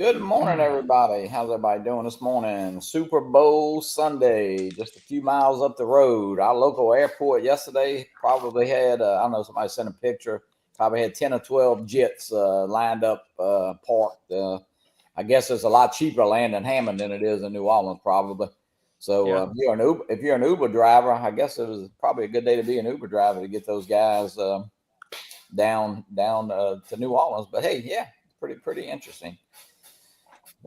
Good morning, everybody. How's everybody doing this morning? Super Bowl Sunday, just a few miles up the road. Our local airport yesterday probably had, I don't know, somebody sent a picture, probably had 10 or 12 jets lined up, parked. I guess it's a lot cheaper landing Hammond than it is in New Orleans, probably. So Yeah. if you're an Uber driver, I guess it was probably a good day to be an Uber driver to get those guys down to New Orleans. But hey, yeah, pretty interesting.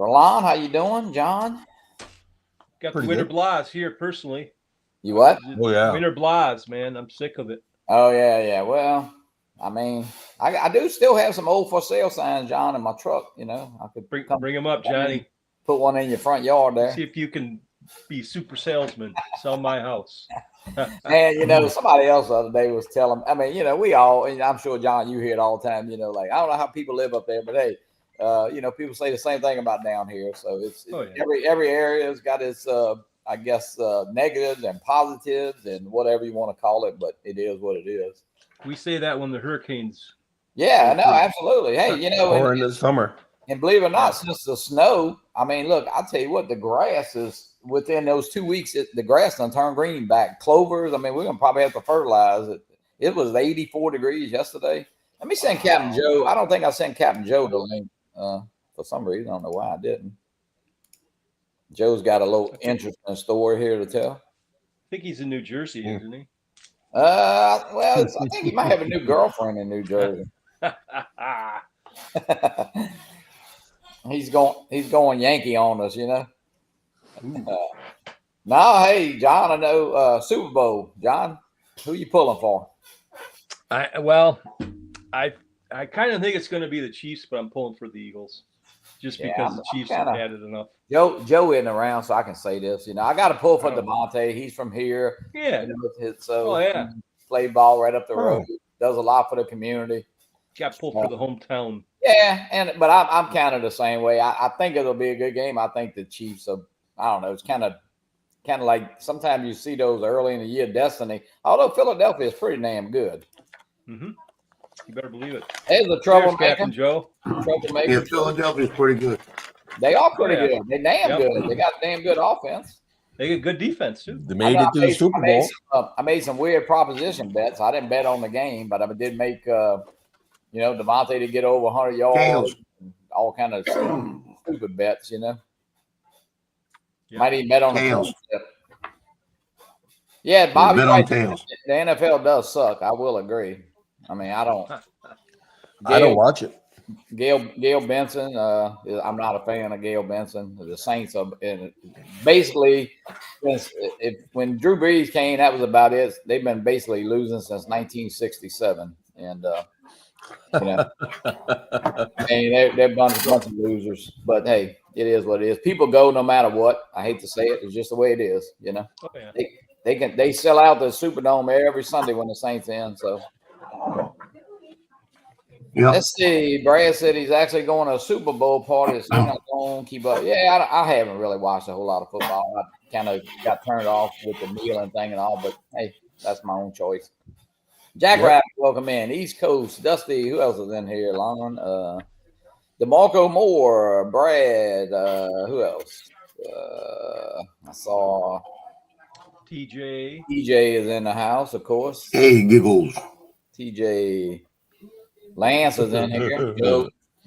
Roland, how you doing, John? Got Pretty the winter good. blahs here personally. You what? Oh, yeah. Winter blahs, man. I'm sick of it. Oh yeah. Well, I mean, I do still have some old for sale signs, John, in my truck. You know, I could Bring them up, Johnny. put one in your front yard there. See if you can be super salesman. Sell my house. And you know, somebody else the other day was telling. I mean, you know, we all. And I'm sure, John, you hear it all the time. You know, like I don't know how people live up there, but hey, you know, people say the same thing about down here. So it's every area has got its, I guess, negatives and positives and whatever you want to call it. But it is what it is. We say that when the hurricanes. Yeah, no, absolutely. Hey, you know, Or in the summer. and believe it or not, since the snow, I mean, look, I'll tell you what, the grass is within those 2 weeks, the grass done turned green back. Clovers, I mean, we're gonna probably have to fertilize it. It was 84 degrees yesterday. Let me send Captain Joe. I don't think I sent Captain Joe the link for some reason. I don't know why I didn't. Joe's got a little interesting story here to tell. I think he's in New Jersey, isn't he? Well, I think he might have a new girlfriend in New Jersey. He's going Yankee on us, you know. No, hey, John, I know Super Bowl. John, who you pulling for? I kind of think it's going to be the Chiefs, but I'm pulling for the Eagles, just because the Chiefs have had it enough. Joe isn't around, so I can say this. You know, I got to pull for DeMonte. He's from here. Yeah. You know, play ball right up the road. Does a lot for the community. Got pulled for the hometown. Yeah, but I'm kind of the same way. I think it'll be a good game. I think the Chiefs are. I don't know. It's kind of like sometimes you see those early in the year destiny. Although Philadelphia is pretty damn good. Mm-hmm. You better believe it. There's a troublemaker, Captain Joe. Troublemaker. Yeah, Philadelphia's pretty good. They are pretty good. They damn good. They got a damn good offense. They get good defense too. They made it to the Super Bowl. I made some weird proposition bets. I didn't bet on the game, but I did make you know, DeMonte to get over 100 yards, all kind of stupid bets, you know. Yeah. Might even bet on the Yeah, Bobby, right, the NFL does suck. I will agree. I mean, I don't watch it. Gail Benson, I'm not a fan of Gail Benson. The Saints are basically when Drew Brees came, that was about it. They've been basically losing since 1967, and you know, they're a bunch of losers. But hey, it is what it is. People go no matter what. I hate to say it. It's just the way it is. You know, they sell out the Superdome every Sunday when the Saints end. So. Yep. Let's see. Brad said he's actually going to a Super Bowl party. So he's not going to keep up. Yeah, I haven't really watched a whole lot of football. I kind of got turned off with the kneeling thing and all, but hey, that's my own choice. Jack Rabbit, welcome in. East Coast. Dusty, who else is in here? Lon, DeMarco Moore, Brad, who else? I saw TJ. TJ is in the house, of course. Hey, giggles. TJ. Lance is in here.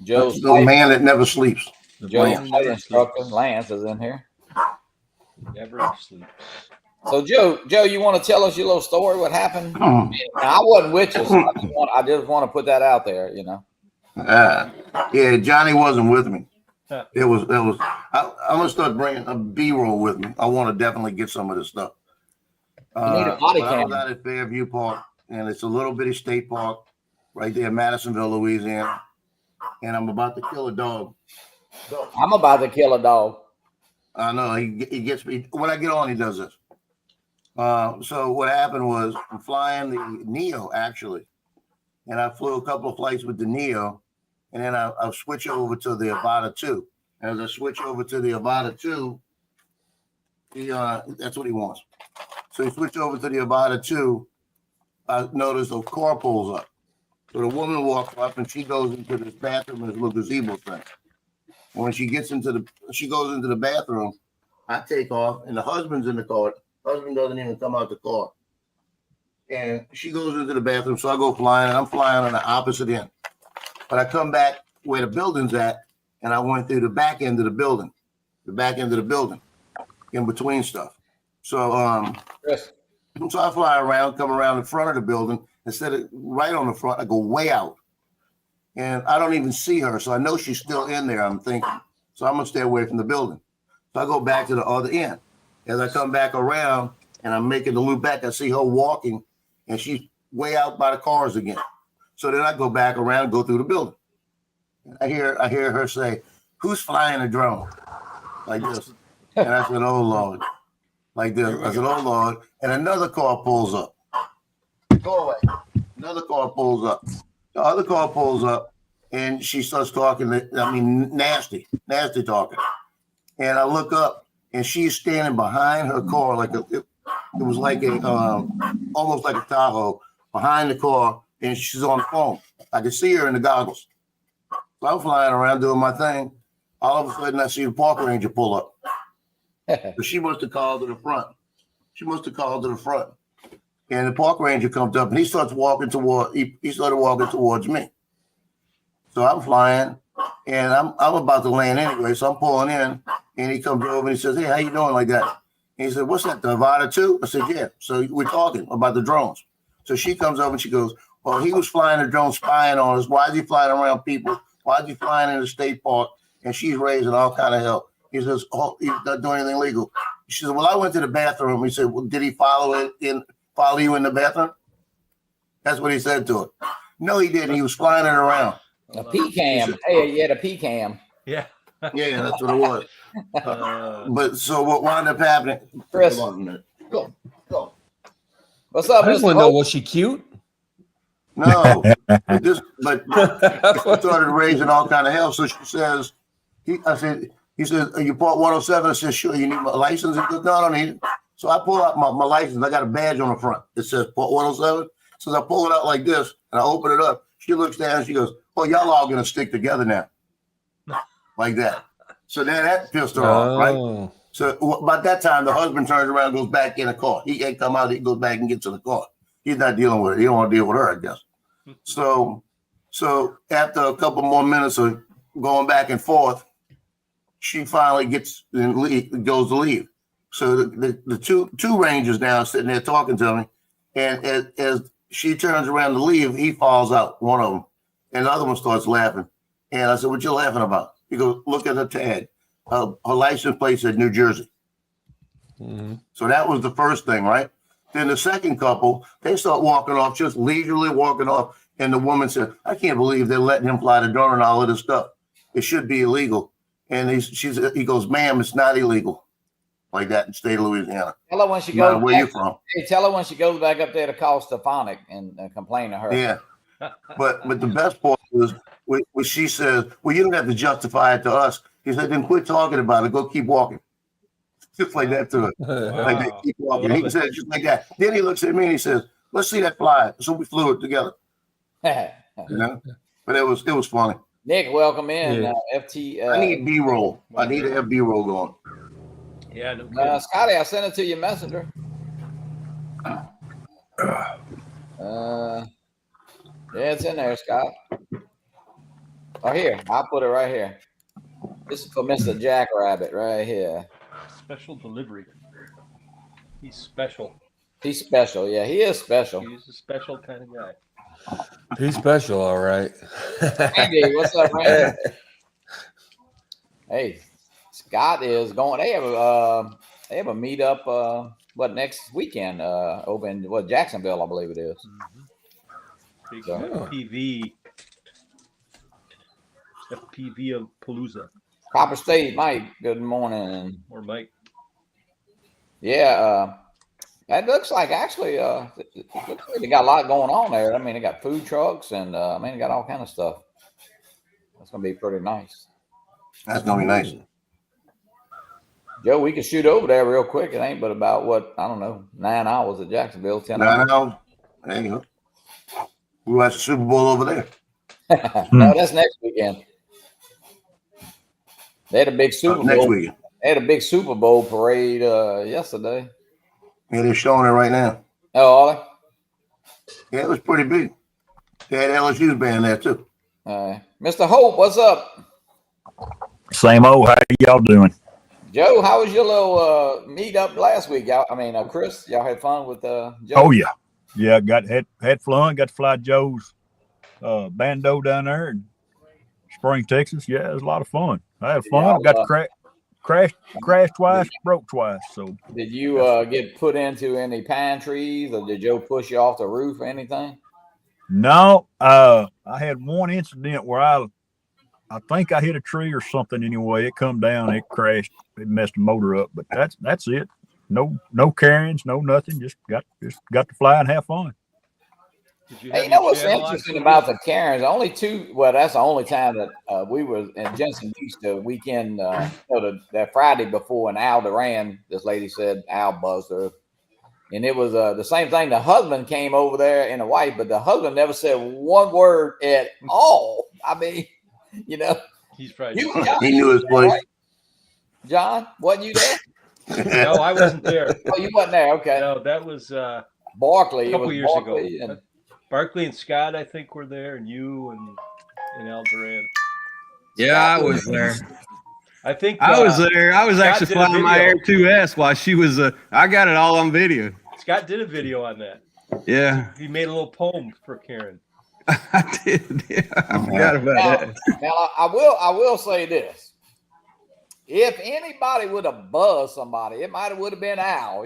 Joe's the man that never sleeps. Joe's instructor. Lance is in here. Never sleeps. So Joe, you want to tell us your little story? What happened? I wasn't with you, so I just want to put that out there. You know. Yeah, Johnny wasn't with me. It was. I'm gonna start bringing a B-roll with me. I want to definitely get some of this stuff. You need a body camera. I was camera. out at Fairview Park, and it's a little bitty state park right there in Madisonville, Louisiana. And I'm about to kill a dog. I'm about to kill a dog. I know he gets me when I get on. He does this. So what happened was I'm flying the Neo actually, and I flew a couple of flights with the Neo, and then I'll switch over to the Avata 2. As I switch over to the Avata 2, that's what he wants. So he switched over to the Avata 2. I noticed a car pulls up. So the woman walks up and she goes into this bathroom in this little gazebo thing. When she goes into the bathroom, I take off, and the husband's in the car. Husband doesn't even come out the car. And she goes into the bathroom, so I go flying, and I'm flying on the opposite end. But I come back where the building's at, and I went through the back end of the building, in between stuff. So Yes. so I fly around, come around in front of the building. Instead of right on the front, I go way out. And I don't even see her, so I know she's still in there, I'm thinking. So I'm going to stay away from the building. So I go back to the other end. As I come back around and I'm making the loop back, I see her walking, and she's way out by the cars again. So then I go back around and go through the building. I hear her say, "Who's flying a drone?" Like this. And I said, "Oh, Lord." Like this. I said, "Oh, Lord." And another car pulls up. Go away. Another car pulls up. The other car pulls up, and she starts talking, nasty talking. And I look up, and she's standing behind her car it was like almost like a Tahoe behind the car, and she's on the phone. I could see her in the goggles. So I'm flying around doing my thing. All of a sudden, I see the park ranger pull up. So she must have called to the front. And the park ranger comes up, and he started walking towards me. So I'm flying, and I'm about to land anyway. So I'm pulling in, and he comes over and he says, "Hey, how you doing?" Like that. And he said, "What's that, the Avata 2?" I said, "Yeah." So we're talking about the drones. So she comes over and she goes, "Well, he was flying a drone spying on us. Why is he flying around people? Why is he flying in the state park?" And she's raising all kind of hell. He says, "Oh, he's not doing anything illegal." She said, "Well, I went to the bathroom." He said, "Well, did he follow you in the bathroom?" That's what he said to her. No, he didn't. He was flying it around. A P-cam. Hey, yeah, the P-cam. Yeah. Yeah, that's what it was. But so what wound up happening? Chris. Hold on a minute. Go. What's up, I just Mr. want to know, Hope? was she cute? No, but I started raising all kind of hell. So she says, he says, "You bought 107?" I said, "Sure." "You need my license?" He goes, "No, I don't need it." So I pull out my license. I got a badge on the front. It says Port 107. So I pull it out like this, and I open it up. She looks down and she goes, "Oh, y'all all gonna stick together now," like that. So then that pissed her off, right? So by that time, the husband turns around and goes back in the car. He can't come out. He goes back and gets to the car. He's not dealing with it. He don't want to deal with her, I guess. So after a couple more minutes of going back and forth, she finally goes to leave. So the two rangers now sitting there talking to me, and as she turns around to leave, he falls out, one of them, and the other one starts laughing. And I said, "What you laughing about?" He goes, "Look at her tag. Her license plate said New Jersey." Mm-hmm. So that was the first thing, right? Then the second couple, they start walking off, just leisurely walking off. And the woman said, "I can't believe they're letting him fly the drone and all of this stuff. It should be illegal." And he goes, "Ma'am, it's not illegal." Like that in the state of Louisiana. Tell her when she No matter goes where back, you're from. Hey, tell her when she goes back up there to call Stefanik and complain to her. Yeah. But the best part was when she says, "Well, you don't have to justify it to us." He said, "Then quit talking about it. Go keep walking." Just like that to her. Wow. Like they keep walking. I He love it. said it just like that. Then he looks at me and he says, "Let's see that fly." So we flew it together. You know? But it was funny. Nick, welcome in. Yeah. FT. I need B-roll. I need to have B-roll going. Yeah, no kidding. Scotty, I sent it to your messenger. Yeah, it's in there, Scott. Oh, here. I'll put it right here. This is for Mr. Jackrabbit right here. Special delivery. He's special. He's special. Yeah, he is special. He's a special kind of guy. He's special, all right. Randy, what's up, Randy? Hey, Scott is going. They have a meetup. Next weekend? Over in Jacksonville, I believe it is. Big So- FPV of Palooza. Copper State, Mike. Good morning. Or Mike. Yeah, that looks like actually. It looks like they got a lot going on there. I mean, they got food trucks and they got all kind of stuff. That's gonna be pretty nice. That's gonna be nice. Joe, we could shoot over there real quick. It ain't but about 9 hours at Jacksonville, 10 hours. No, there you go. We watch the Super Bowl over there. No, that's next weekend. They had a big Super next Bowl. weekend. They had a big Super Bowl parade yesterday. Yeah, they're showing it right now. Oh, are they? Yeah, it was pretty big. They had LSU's band there too. Mr. Hope, what's up? Same old. How y'all doing? Joe, how was your little meet up last week? Chris, y'all had fun with Joe? Oh yeah, had fun. Got to fly Joe's bando down there in Spring, Texas. Yeah, it was a lot of fun. I had fun. Got to crash twice, broke twice. So did you get put into any pine trees, or did Joe push you off the roof or anything? No, I had one incident where I think I hit a tree or something. Anyway, it come down, it crashed, it messed the motor up. But that's it. No carriings, no nothing. Just got to fly and have fun. Hey, you know what's interesting about the Karens? Only two. Well, that's the only time that we were in Jensen Beach the weekend, that Friday before, and Al Duran. This lady said Al buzzed her, and it was the same thing. The husband came over there and the wife, but the husband never said one word at all. I mean, he's probably he knew his place. Right? John, wasn't you there? No, I wasn't there. Oh, you wasn't there. Okay. No, that was Barkley. A couple years Barkley ago. Barkley and Scott, I think, were there, and you and Al Duran. Yeah, I was there. I think I was there. I was Scott actually flying my Air 2S while she was. I got it all on video. Scott did a video on that. Yeah, he made a little poem for Karen. I did. Yeah, I forgot about that. Now I will say this. If anybody would have buzzed somebody, it might have been Al,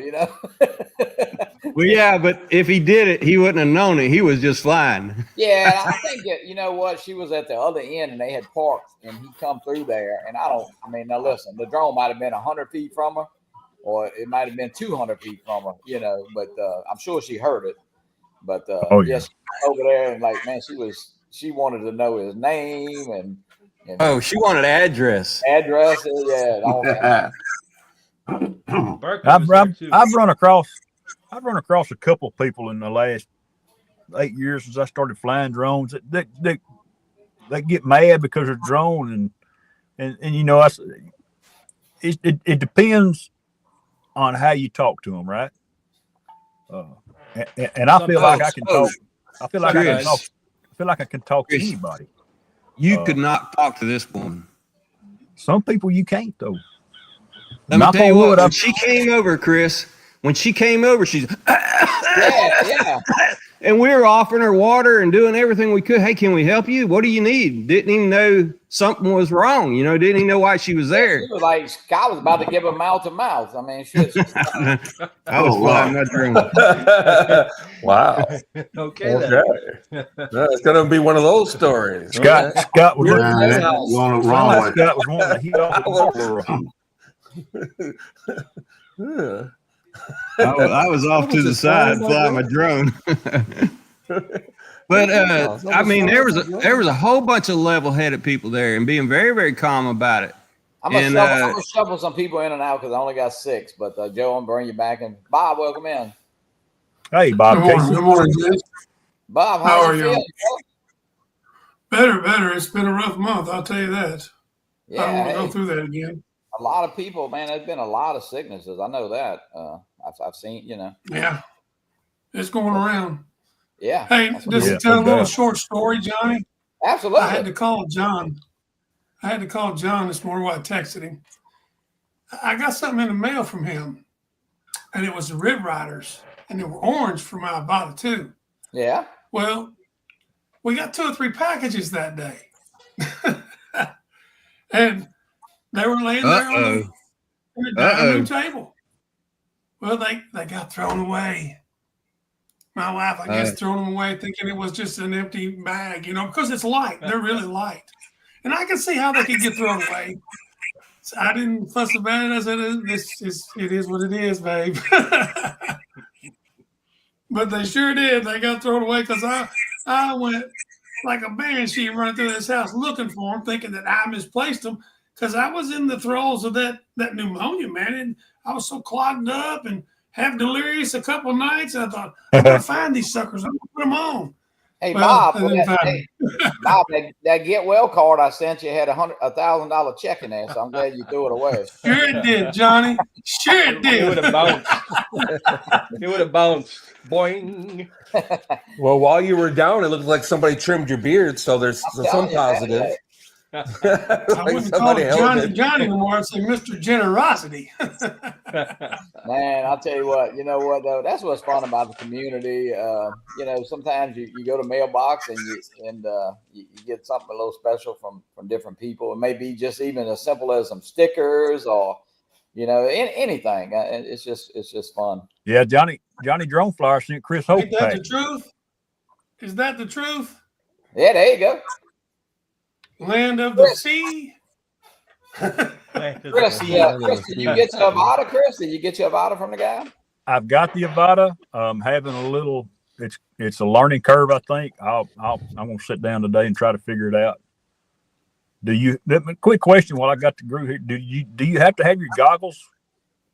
Well, yeah, but if he did it, he wouldn't have known it. He was just flying. Yeah, I think that, you know what, she was at the other end and they had parked and he come through there. And now listen, the drone might have been 100 feet from her, or it might have been 200 feet from her, but I'm sure she heard it. But yes, over there and she wanted to know his name and oh, she wanted address. Addresses, yeah. I've run across a couple of people in the last 8 years since I started flying drones. They get mad because of drone and it depends on how you talk to them, right? And I feel like I can talk. I feel like I can talk to anybody. You could not talk to this woman. Some people you can't though. Let me tell you what. When she came over, Chris. When she came over, she's yeah. And we were offering her water and doing everything we could. Hey, can we help you? What do you need? Didn't even know something was wrong. Didn't even know why she was there. She was like, Scott was about to give her mouth to mouth. I mean, shit. I was flying that drone. Wow. Okay. It's going to be one of those stories. Scott was wrong. Scott was wanting to heat off Yeah. I was off to the side flying my drone. But I mean, there was a whole bunch of level-headed people there and being very, very calm about it. I'm gonna shuffle some people in and out because I only got 6. But Joe, I'm bring you back, and Bob, welcome in. Hey, Bob. Good morning, guys. Bob, how are you? Better. It's been a rough month, I'll tell you that. Yeah, I don't want to go through that again. A lot of people, man. There's been a lot of sicknesses. I know that. I've seen, Yeah, it's going around. Yeah. Hey, just to tell a little short story, Johnny. Absolutely. I had to call John this morning while I texted him. I got something in the mail from him, and it was the Rib Riders, and they were orange from my bottle too. Yeah. Well, we got 2 or 3 packages that day, and they were laying there on the dining room table. Well, they got thrown away. My wife, I guess, thrown them away, thinking it was just an empty bag, because it's light. They're really light. And I can see how they could get thrown away. So I didn't fuss about it. I said, it is what it is, babe. But they sure did. They got thrown away because I went like a banshee running through this house looking for them, thinking that I misplaced them because I was in the throes of that pneumonia, man. And I was so clogged up and have delirious a couple of nights. And I thought, I'm going to find these suckers. I'm going to put them on. Hey, Well, Bob, Bob, that get well card I sent you had $1,000 check in there, so I'm glad you threw it away. Sure it did, Johnny. Sure it It would did. have bounced. It would have bounced. Boing. Well, while you were down, it looked like somebody trimmed your beard, so there's some telling you, positive. I Like wouldn't call somebody it held Johnny it. Johnny no more. I'd say Mr. Generosity. Man, I'll tell you what, you know what though, that's what's fun about the community. You know, sometimes you go to mailbox and you get something a little special from different people. It may be just even as simple as some stickers or anything. It's just fun. Yeah, Johnny Droneflower sent Chris Hope Ain't that the truth? Is that the truth? Yeah, there you go. Land of the sea. Chris, Chris, did you get your Avada, Chris? Did you get your Avada from the guy? I've got the Avada. Having a little. It's a learning curve. I think I'm gonna sit down today and try to figure it out. Quick question while I got the group here. Do you have to have your goggles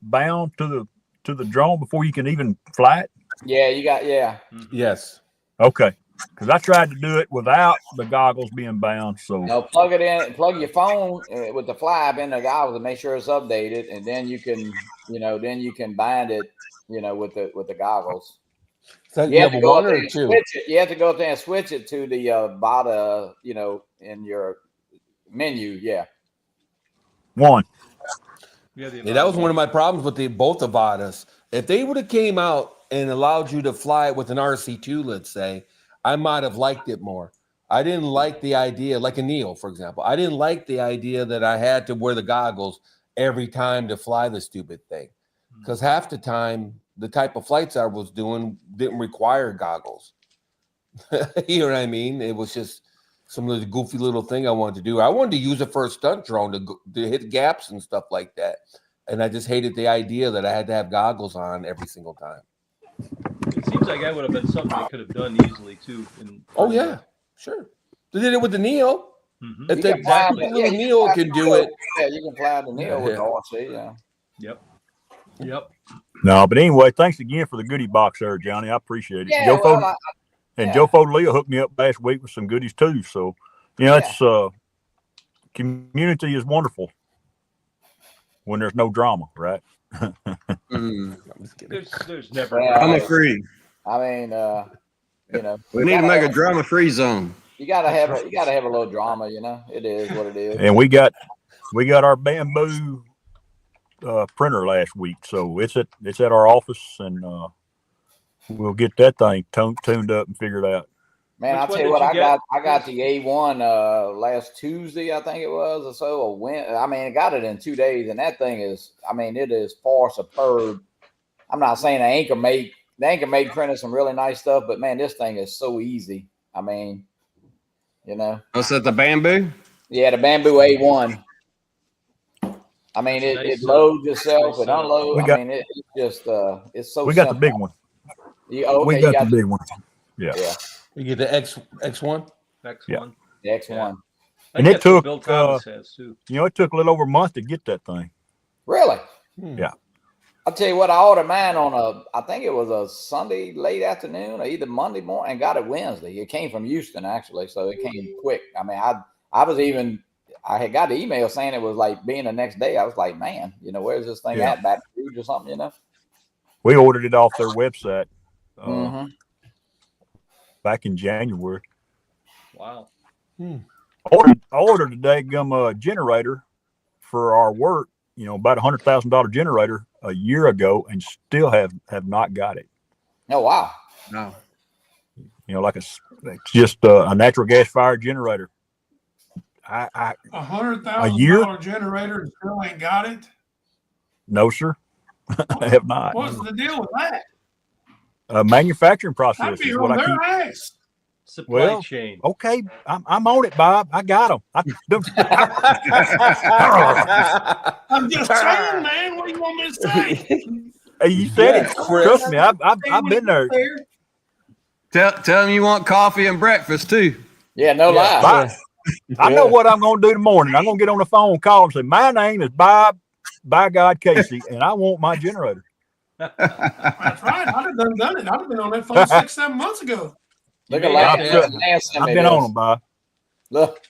bound to the drone before you can even fly it? Yeah, Yes. Okay. Because I tried to do it without the goggles being bound. So no, plug it in, plug your phone with the flap in the goggles and make sure it's updated, and then you can bind it, with the goggles. So You have to go one up there or and two? switch it. You have to go up there and switch it to the Avada, in your menu. Yeah. one. Yeah, that was one of my problems with both Avadas. If they would have came out and allowed you to fly it with an RC2, let's say, I might have liked it more. I didn't like the idea, like a Neo, for example. I didn't like the idea that I had to wear the goggles every time to fly the stupid thing. Because half the time, the type of flights I was doing didn't require goggles. You know what I mean? It was just some of the goofy little thing I wanted to do. I wanted to use it for a stunt drone to hit gaps and stuff like that. And I just hated the idea that I had to have goggles on every single time. It seems like that would have been something they could have done easily too. Oh yeah, sure. They did it with the Neo. Mm-hmm. If the little Neo can do it, yeah, you can fly the Neo with the RC. Yeah. Yep. No, but anyway, thanks again for the goodie box there, Johnny. I appreciate it. Yeah, Joe Fodelia hooked me up last week with some goodies too. So, it's community is wonderful when there's no drama, right? I'm just kidding. There's never. Drama free. I mean, We need to make a drama free zone. You gotta have a little drama. It is what it is. And we got our bamboo printer last week, so it's at our office, and we'll get that thing tuned up and figured out. Man, I'll tell you what, I got the A1 last Tuesday, I think it was, or so. I got it in 2 days, and that thing is, it is far superb. I'm not saying they can make printing some really nice stuff, but man, this thing is so easy. Oh, is that the bamboo? Yeah, the bamboo A1. It loads itself and unloads. It's just it's so. We got simple. the big one. We got the big one. Yeah. You get the X1. X1. Yeah. The X1. And it took Bill Thomas has too. it took a little over a month to get that thing. Really? Yeah. I'll tell you what, I ordered mine on I think it was a Sunday late afternoon or either Monday morning, and got it Wednesday. It came from Houston actually, so it came quick. I had got the email saying it was like being the next day. I was like, man, where's this thing at? Baton Rouge or something, We ordered it off their website back in January. Wow. I ordered a daggum generator for our work, about $100,000 generator a year ago, and still have not got it. Oh, wow. No. It's just a natural gas fired generator. $100,000 generator and still ain't got it. No, sir. I have not. What's the deal with that? Manufacturing process That'd be is what on I their keep. ass. Supply chain. Okay, I'm on it, Bob. I got them. I'm just saying, man. What do you want me to say? Hey, you said it. Trust me, I've been there. Tell them you want coffee and breakfast too. Yeah, no lie. Bob, I know what I'm going to do in the morning. I'm going to get on the phone, call and say, my name is Bob, by God, Casey, and I want my generator. That's right. I'd have done it. I'd have been on that phone 6-7 months ago. Look at I've Lance. been on them, Bob. Look.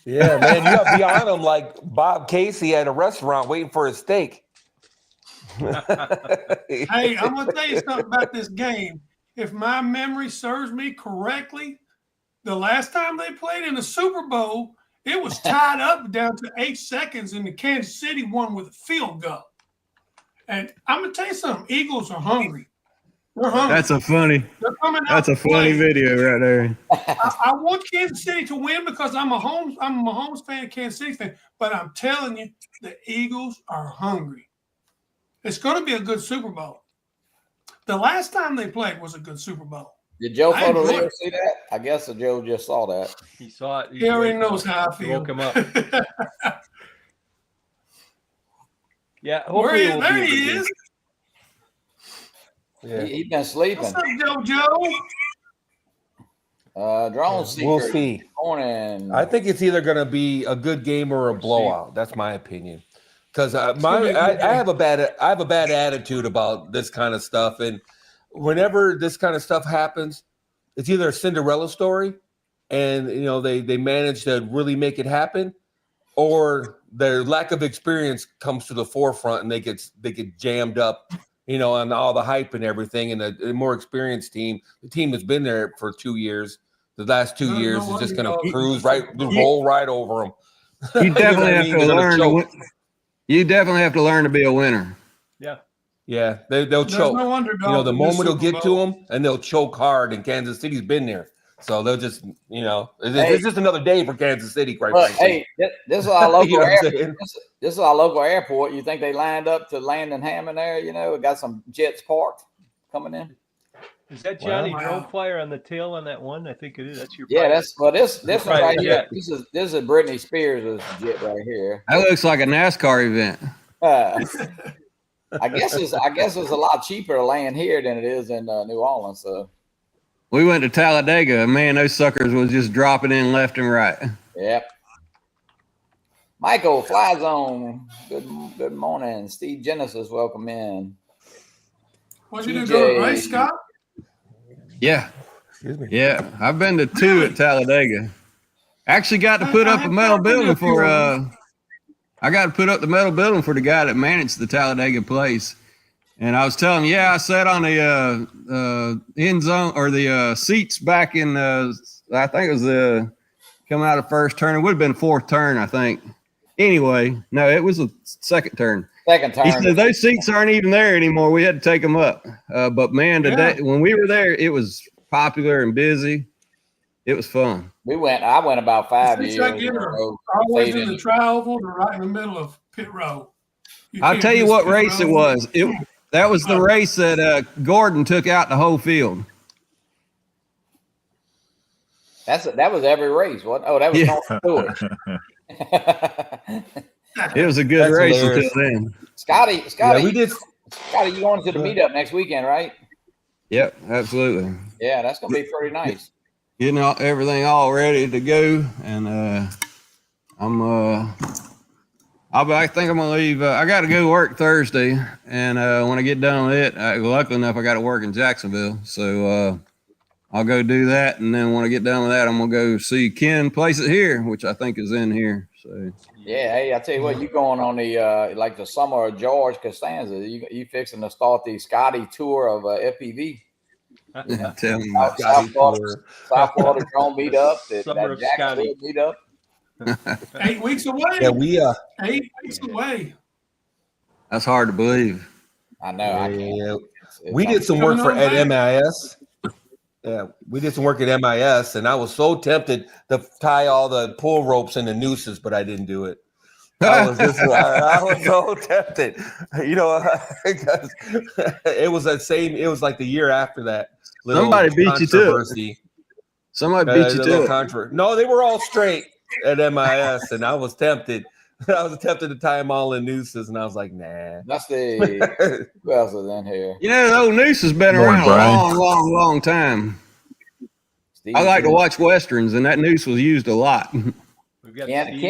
Yeah, man, you have to be on them like Bob Casey at a restaurant waiting for his steak. Hey, I'm gonna tell you something about this game. If my memory serves me correctly, the last time they played in the Super Bowl, it was tied up down to 8 seconds, and the Kansas City won with a field goal. And I'm gonna tell you something: Eagles are hungry. They're hungry. That's a funny video right there. I want Kansas City to win because I'm a Mahomes fan, Kansas City fan. But I'm telling you, the Eagles are hungry. It's going to be a good Super Bowl. The last time they played was a good Super Bowl. Did Joe Fodolino see that? I guess Joe just saw that. He saw it. He already knows how I feel. Woke him up. Yeah, hopefully there he is. Yeah. He's been sleeping. What's up, JoJo? Drone Seeker. We'll see. Morning. I think it's either going to be a good game or a blowout. That's my opinion. Because I have a bad attitude about this kind of stuff, and whenever this kind of stuff happens, it's either a Cinderella story, and they manage to really make it happen, or their lack of experience comes to the forefront and they get jammed up. On all the hype and everything, and a more experienced team, the team that's been there for 2 years, the last 2 years is just going to cruise roll right over them. You definitely have to learn. You definitely have to learn to be a winner. Yeah, they'll choke. No underdog the moment will get to them, and they'll choke hard. And Kansas City's been there, so they'll just, it's just another day for Kansas City, quite frankly. Hey, this is our local airport. This is our local airport. You think they lined up to land in Hammond there? We got some jets parked coming in. Is that Johnny Drone Flyer on the tail on that one? I think it is. That's your. Yeah, this one right here. This is Britney Spears' jet right here. That looks like a NASCAR event. I guess it's a lot cheaper to land here than it is in New Orleans. So we went to Talladega. Man, those suckers was just dropping in left and right. Yep. Michael, Fly Zone. Good morning. Steve Genesis, welcome in. What you do, race, Scott? Yeah. Excuse me. Yeah, I've been to 2 at Talladega. Actually got to put up a metal building for I got to put up the metal building for the guy that managed the Talladega place. And I was telling him, I sat on the end zone or the seats back in I think it was coming out of first turn. It would have been 4th turn, I think. Anyway, no, it was a second turn. Second turn. He said those seats aren't even there anymore. We had to take them up. But man, today when we were there, it was popular and busy. It was fun. I went about 5 years. Always in the tri-oval or right in the middle of pit row. I'll tell you what race it was. That was the race that Gordon took out the whole field. That was every race. What? Oh, that was North Stewart. It was a good race until then. Scotty, Scotty, you going to the meetup next weekend, right? Yep, absolutely. Yeah, that's gonna be pretty nice. Getting everything all ready to go, and I think I'm gonna leave. I got to go work Thursday, and when I get done with it, luckily enough, I got to work in Jacksonville, so I'll go do that, and then when I get done with that, I'm gonna go see Ken Place It Here, which I think is in here. So yeah, hey, I tell you what, you going on the like the summer of George Costanza? You fixing to start the Scotty tour of FPV? Yeah, tell me South Florida Drone meetup, that Jacksonville meetup. 8 weeks away. Yeah, we 8 weeks away. That's hard to believe. I know. We did some work at MIS. Yeah, we did some work at MIS, and I was so tempted to tie all the pull ropes and the nooses, but I didn't do it. I was so tempted, because it was that same. It was like the year after that. Somebody beat you to it. Somebody beat you to it. No, they were all straight at MIS, and I was tempted. I was tempted to tie them all in nooses, and I was like, nah. That's the who else is in here? The old noose has been around a long time. I like to watch westerns, and that noose was used a lot. We've got Ken Steve.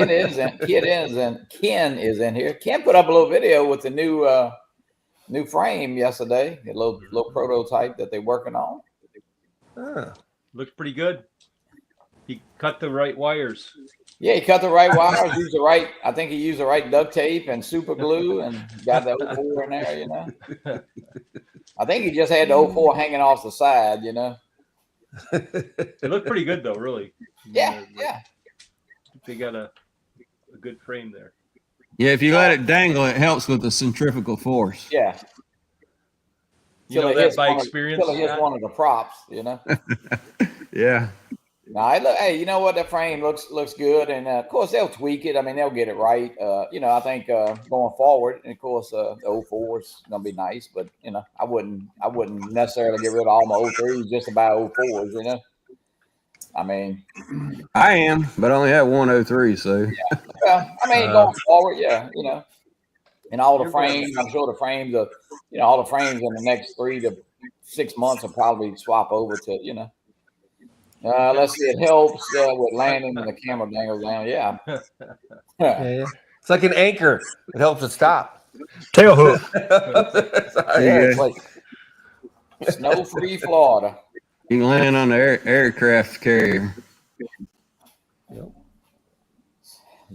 Ken is in here. Ken put up a little video with the new frame yesterday, a little prototype that they're working on. Looks pretty good. He cut the right wires. Yeah, he cut the right wires, used the right. I think he used the right duct tape and super glue, and got the 04 in there. You know, I think he just had the 04 hanging off the side. You know, It looked pretty good though, really. yeah. They got a good frame there. Yeah, if you let it dangle, it helps with the centrifugal force. Yeah. You know that by experience. Until he hits one of the props, you know. Yeah. No, hey, you know what? The frame looks good, and of course they'll tweak it. I mean, they'll get it right. You know, I think going forward, and of course the 04 is gonna be nice, but you know, I wouldn't necessarily get rid of all my 03s just to buy 04s. You know, I mean, I am, but I only have 103. So yeah. Well, I mean, going forward, yeah, you know, and all the frames. I'm sure the frames are, you know, all the frames in the next 3 to 6 months will probably swap over to, you know. Let's see. It helps with landing and the camera dangles down. Yeah. Yeah. It's like an anchor. It helps it stop. Tail hook. Yeah, it's like snow-free Florida. you can land on the aircraft carrier.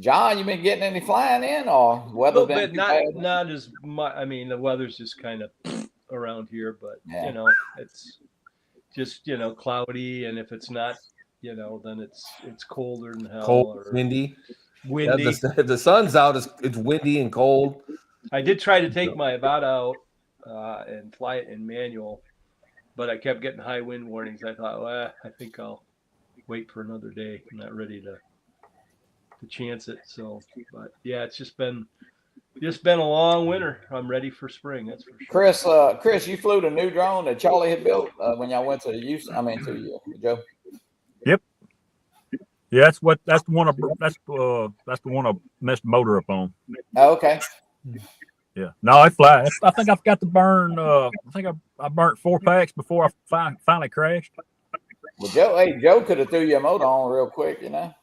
John, you been getting any flying in, or weather's been too bad? Not as much. I mean, the weather's just kind of around here, but you know, it's just, you know, cloudy, and if it's not, you know, then it's colder than hell. Cold, or windy. Windy. Yeah, if the sun's out, it's windy and cold. I did try to take my Avata out and fly it in manual, but I kept getting high wind warnings. I thought, well, I think I'll wait for another day. I'm not ready to chance it. So, but yeah, it's just been a long winter. I'm ready for spring. That's for sure. Chris, you flew the new drone that Charlie had built when y'all went to Houston. I mean, to Joe. Yep. Yeah, that's the one I messed the motor up on. Oh, okay. Yeah. No, I fly. I think I've got to burn. I think I burnt 4 packs before I finally crashed. Well, Joe could have threw your motor on real quick, you know.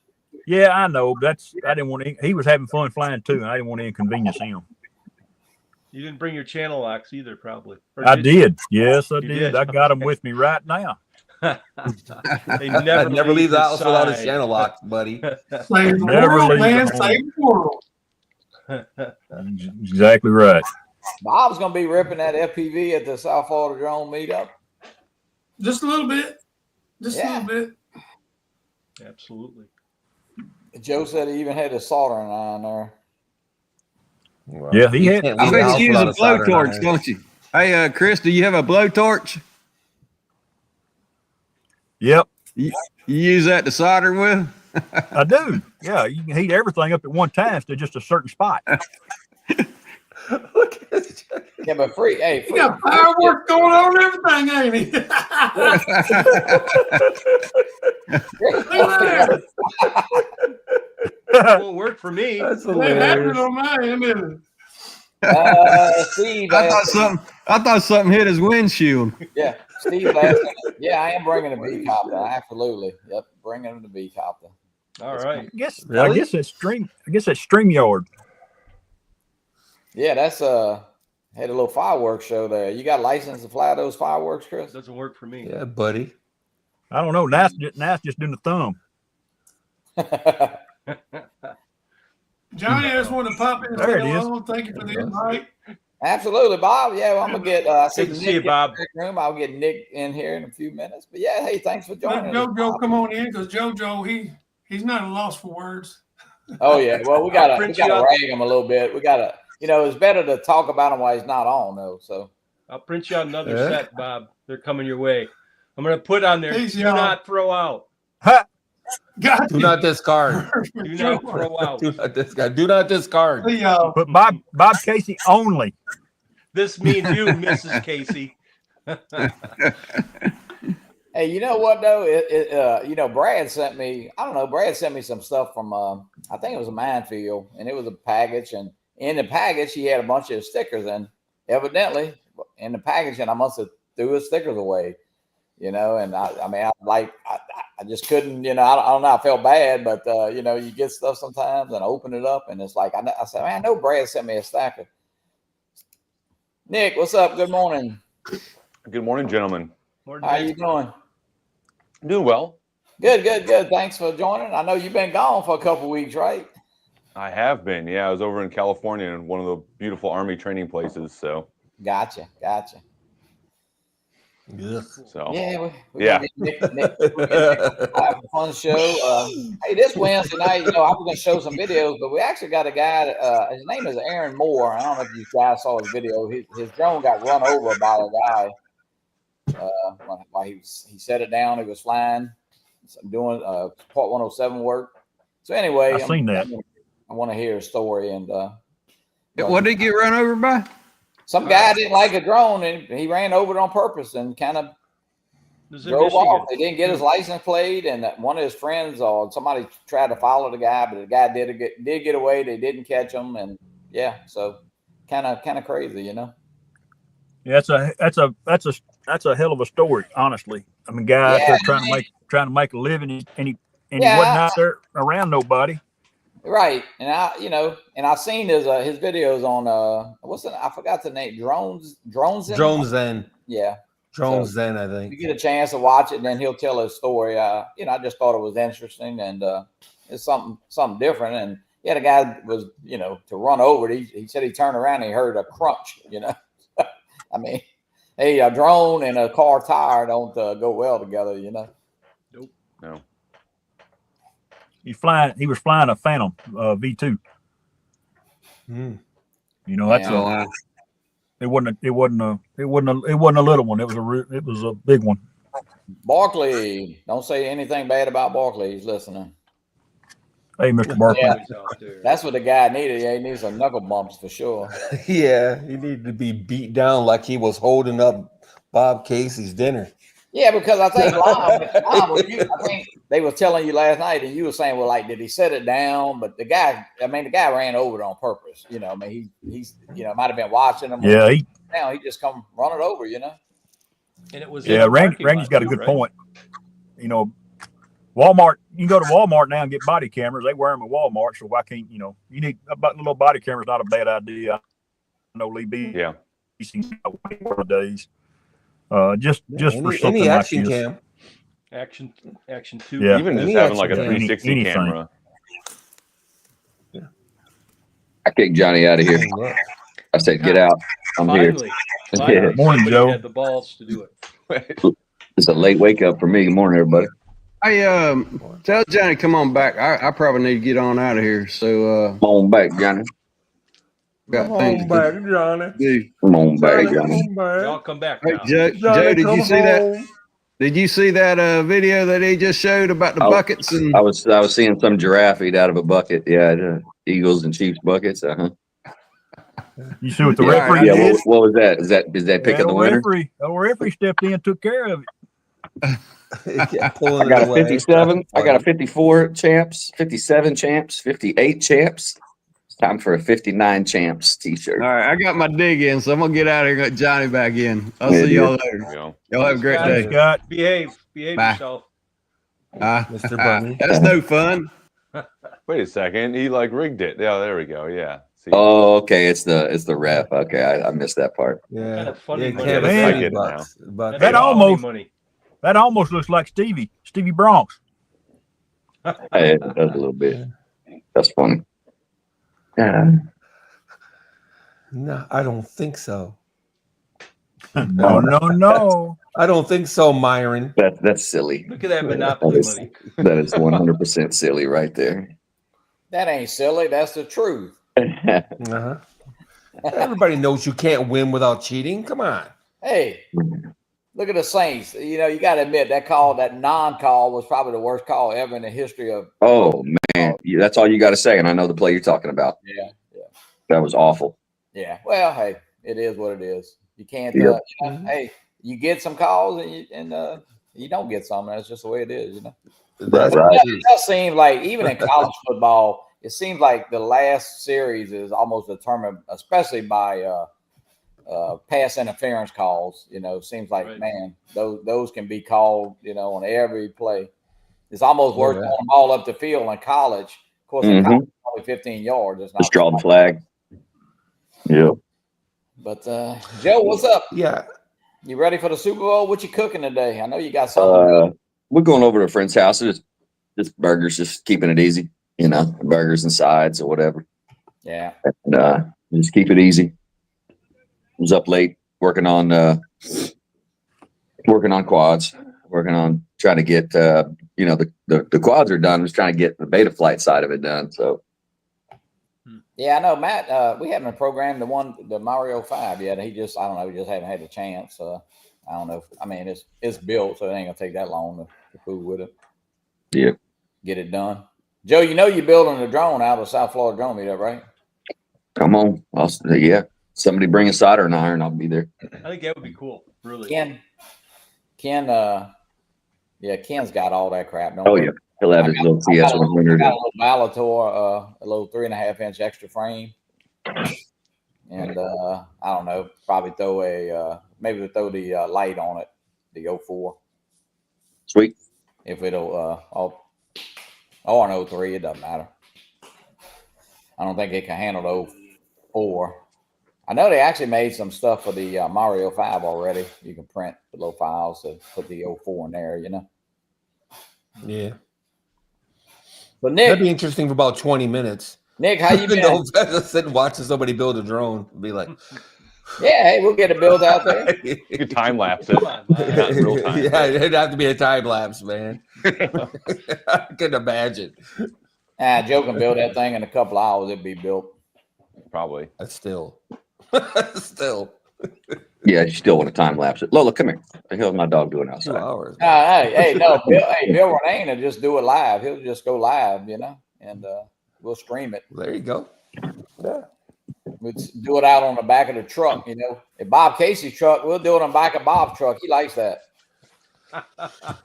Yeah, I know. I didn't want to. He was having fun flying too, and I didn't want to inconvenience him. You didn't bring your channel locks either, probably. I did. Yes, I did. I got them with me right now. They never leave the house without his channel locks, buddy. Save the world, man. Save the world. Exactly right. Bob's gonna be ripping that FPV at the South Florida Drone meetup. Just a little bit. Just a little bit. Absolutely. Joe said he even had a soldering iron there. Well, yeah, he had. I bet you use a blowtorch, don't you? Hey, Chris, do you have a blowtorch? Yep. You use that to solder with? I do. Yeah, you can heat everything up at one time to just a certain spot. Yeah, but free. Hey, he got fireworks going on and everything, ain't he? It won't work for me. That's hilarious. On my end, Steve, I thought something hit his windshield. Yeah, Steve. Yeah, I am bringing a V copter. Absolutely. Yep, bringing the V copter. All right. I guess that's StreamYard. Yeah, that's had a little fireworks show there. You got a license to fly those fireworks, Chris? It doesn't work for me. Yeah, buddy. I don't know. Na's just doing the thumb. Johnny, I just want to pop in. There it is. Thank you for the invite. Absolutely, Bob. Yeah, well, I'm gonna get. Good to see you, Bob. Room. I'll get Nick in here in a few minutes. But yeah, hey, thanks for joining. Let JoJo come on in, because JoJo he's not a loss for words. Oh yeah, well we gotta rag him a little bit. We gotta, it's better to talk about him while he's not on though. So I'll print you out another set, Bob. They're coming your way. I'm gonna put on there. Do not throw out. Do not discard. Do not throw out. Do not discard. Do not discard. But Bob Casey only. This means you, Mrs. Casey. Hey, you know what though? Brad sent me. I don't know. Brad sent me some stuff from. I think it was a Minefield, and it was a package. And in the package, he had a bunch of stickers, and evidently in the package, and I must have threw his stickers away. And I I just couldn't, I don't know. I felt bad, but you get stuff sometimes, and I open it up, and it's like I said, man, I know Brad sent me a stacker. Nick, what's up? Good morning. Good morning, gentlemen. Morning, How Nick. you doing? Doing well. Good. Thanks for joining. I know you've been gone for a couple weeks, right? I have been. Yeah, I was over in California in one of the beautiful Army training places. So. Gotcha. Yes. So. Yeah, we Yeah. gonna get Nick have a fun show. Hey, this Wednesday night, I was gonna show some videos, but we actually got a guy. His name is Aaron Moore. I don't know if you guys saw his video. His drone got run over by a guy while he set it down. He was flying, doing Part 107 work. So anyway, I seen that. I want to hear his story. And What did he get run over by? some guy didn't like a drone, and he ran over it on purpose and kind of drove off. They didn't get his license plate, and one of his friends or somebody tried to follow the guy, but the guy did get away. They didn't catch him, and so kind of crazy, Yeah, that's a hell of a story, honestly. I mean, guy out there trying to make a living, and he wasn't out there around nobody. Right, and I seen his videos on I forgot the name, Drones Zen. Yeah. Zen, I think. You get a chance to watch it, and then he'll tell his story. I just thought it was interesting, and it's something different. And the guy was, to run over it. He said he turned around and he heard a crunch. I mean, hey, a drone and a car tire don't go well together. Nope. No. He was flying a Phantom V2. That's it wasn't a little one. It was a big one. Barkley, don't say anything bad about Barkley. He's listening. Hey, Mr. Barkley. Yeah, that's what the guy needed. Yeah, he needs some knuckle bumps for sure. Yeah, he needed to be beat down like he was holding up Bob Casey's dinner. Yeah, because I think I think they were telling you last night, and you were saying, well, like, did he set it down? But the guy ran over it on purpose. He might have been watching him. Yeah, he just come run it over. And it was Randy's got a good point. Walmart, you can go to Walmart now and get body cameras. They wear them at Walmart, so why can't you need about little body cameras? Not a bad idea. I know Lee B. Yeah. One of the days. Just for something any action like this. cam. Action 2. Yeah. Even just having like a 360 camera. Yeah. I kicked Johnny out of here. I said, "Get out! I'm Finally. here." Morning, Joe. Had the balls to do it. It's a late wake up for me. Good morning, everybody. Hey, tell Johnny come on back. I probably need to get on out of here. So Come on back, Johnny. got Come things on to back, Johnny. do. Come on back, Johnny. Y'all come back Hey, now. Joe, did you see that? Did you see that video that he just showed about the buckets? And I was seeing some giraffe eat out of a bucket. Yeah, Eagles and Chiefs buckets. You see what the referee Yeah, did? what was that? Is that pick of the winner? The referee stepped in and took care of it. I got a 57. I got a 54 champs, 57 champs, 58 champs. It's time for a 59 champs t-shirt. all right, I got my dig in, so I'm gonna get out of here and get Johnny back in. I'll see y'all later. Y'all have a great day. Scott. Behave Bye. yourself. Mr. Bunny. That's no fun. Wait a second. He rigged it. Yeah, there we go. Yeah. See? Oh, okay. It's the rep. Okay, I missed that part. Yeah. Kind of funny Yeah, money. Kevin Man. Said I get it now. but That almost- money. That almost looks like Stevie Bronx. Hey, it does a little bit. That's funny. Yeah. no, I don't think so. No. I don't think so, Myron. That's silly. Look at that Monopoly That is- money. That is 100% silly right there. That ain't silly. That's the truth. Uh-huh. Everybody knows you can't win without cheating. Come on. Hey, look at the Saints. You got to admit that non-call was probably the worst call ever in the history of. Oh man, that's all you got to say, and I know the play you're talking about. Yeah. That was awful. Yeah. Well, hey, it is what it is. You can't. Yep. Hey, you get some calls and you don't get some. That's just the way it is. That's Right. It does seem like even in college football, it seems like the last series is almost determined, especially by pass interference calls. Seems like Right. man, those can be called on every play. It's almost worth Yeah. throwing them all up the field in college. Of course, in college, it's only 15 yards. It's not Just draw the flag. Yeah. But Joe, what's up? Yeah. You ready for the Super Bowl? What you cooking today? I know you got something. We're going over to a friend's house. Just burgers, just keeping it easy. You know, burgers and sides or whatever. Yeah. And just keep it easy. Was up late working on quads, working on trying to get the quads are done. Was trying to get the beta flight side of it done. So Yeah, I know, Matt. We haven't programmed the Mario 5 yet. He just, I don't know, we just haven't had the chance. I don't know. I mean, it's built, so it ain't gonna take that long to fool with it. Yeah. Get it done. Joe, you know you're building a drone out of South Florida Drone Meetup, right? Come on. Yeah. Somebody bring a solder and iron, I'll be there. I think that would be cool. Really. Ken's got all that crap. Don't Oh worry. yeah. He'll have his little TS 100. I got a little Valator, a little 3.5-inch extra frame. And I don't know, probably maybe throw the light on it, the 04. Sweet. If it'll or an 03, it doesn't matter. I don't think it can handle the 04. I know they actually made some stuff for the Mario 5 already. You can print the little files to put the 04 in there, you know. Yeah. But Nick, that'd be interesting for about 20 minutes. Nick, how you been? Sit and watching somebody build a drone. Be like, yeah, hey, we'll get it built out there. You could time lapse it. Not in real time. Yeah, it'd have to be a time lapse, man. I can imagine. Joe can build that thing in a couple of hours. It'd be built. Probably. That's still. Yeah, you still want to time lapse it. Lola, come here. What the hell's my dog doing 2 outside? hours. No, Bill Renane will just do it live. He'll just go live, you know, and we'll stream it. There you go. Yeah. We'll do it out on the back of the truck, you know. If Bob Casey's truck, we'll do it on the back of Bob's truck. He likes that.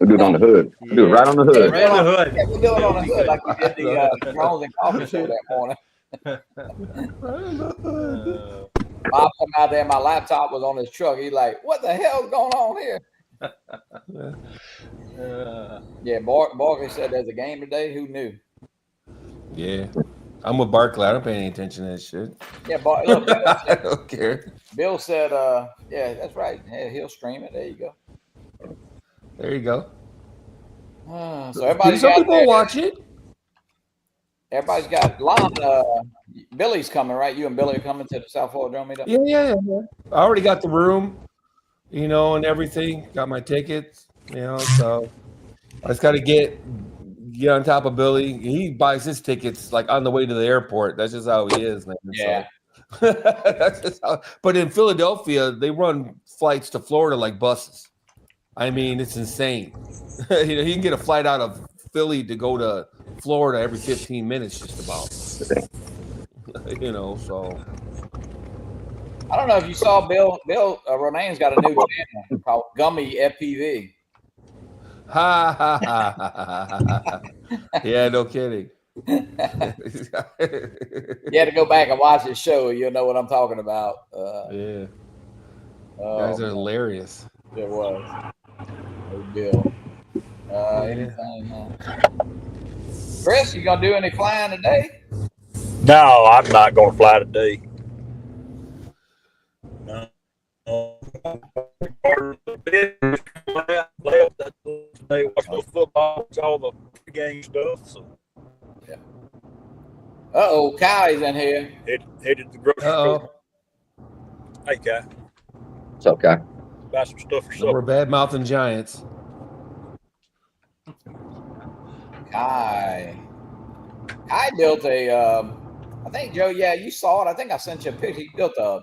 We'll do it on the hood. We'll do it right on the hood. Right on the hood. Yeah, we'll do it on the hood like we did the drones and coffee show that morning. Bob come out there, my laptop was on his truck. He's like, what the hell's going on here? Yeah, Barkley said there's a game today. Who knew? Yeah. I'm with Barkley. I don't pay any attention to that shit. Yeah, look, I don't care. Bill said, yeah, that's right. Yeah, he'll stream it. There you go. There you go. So everybody's some got people watch it. Everybody's got Lon. Billy's coming, right? You and Billy are coming to the South Florida Drone Meetup? Yeah. I already got the room, you know, and everything. Got my tickets, you know, so I just got to get on top of Billy. He buys his tickets like on the way to the airport. That's just how he is, man. Yeah. So, that's just how, but in Philadelphia, they run flights to Florida like buses. I mean, it's insane. You know, he can get a flight out of Philly to go to Florida every 15 minutes, just about. You know, so I don't know if you saw Bill Renane's got a new channel called Gummy FPV. Ha ha ha ha. Yeah, no kidding. You had to go back and watch his show. You'll know what I'm talking about. Yeah. Guys are hilarious. It was. Bill. Anything? Chris, you gonna do any flying today? No, I'm not going to fly today. No. Watch no football, all the game stuff. So. Yeah. Kylie's in here. Headed to the grocery store. Hey, Kai. What's up, Kai? Buy some stuff for We're supper. bad mouthing giants. Kai built I think, Joe, yeah, you saw it. I think I sent you a picture. He built a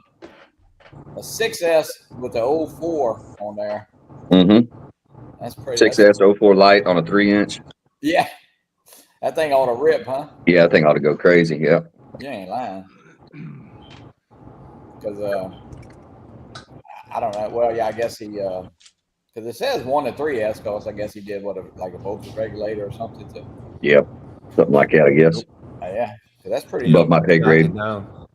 6S with the 04 on there. Mm-hmm. That's pretty. 6S 04 light on a 3-inch. Yeah. That thing ought to rip, huh? Yeah, I think I ought to go crazy. Yeah. You ain't lying. Because, I don't know. Well, yeah, I guess he, because it says 1 to 3S, because I guess he did like a voltage regulator or something too. Yep. Something like that, I guess. Yeah. That's pretty Above my pay grade. Down.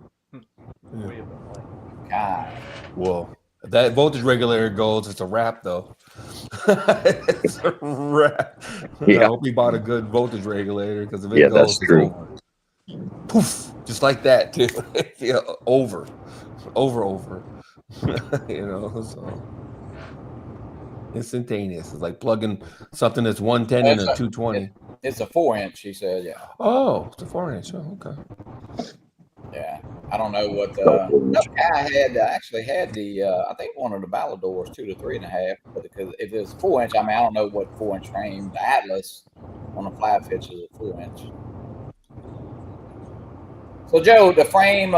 God. Well, if that voltage regulator goes, it's a wrap, though. It's a wrap. Yeah. I hope he bought a good voltage regulator because if it Yeah, goes, that's it's true. over. Poof, just like that, too. Yeah, over. You know, so instantaneous. It's like plugging something that's 110 into 220. It's a 4-inch, she said. Yeah. Oh, it's a 4-inch. Oh, okay. Yeah. I don't know what I actually had the I think one of the Baladors 2 to 3.5, but because if it's 4-inch, I mean I don't know what 4-inch frame. The Atlas on the flat pitch is a 4-inch. So Joe, the frame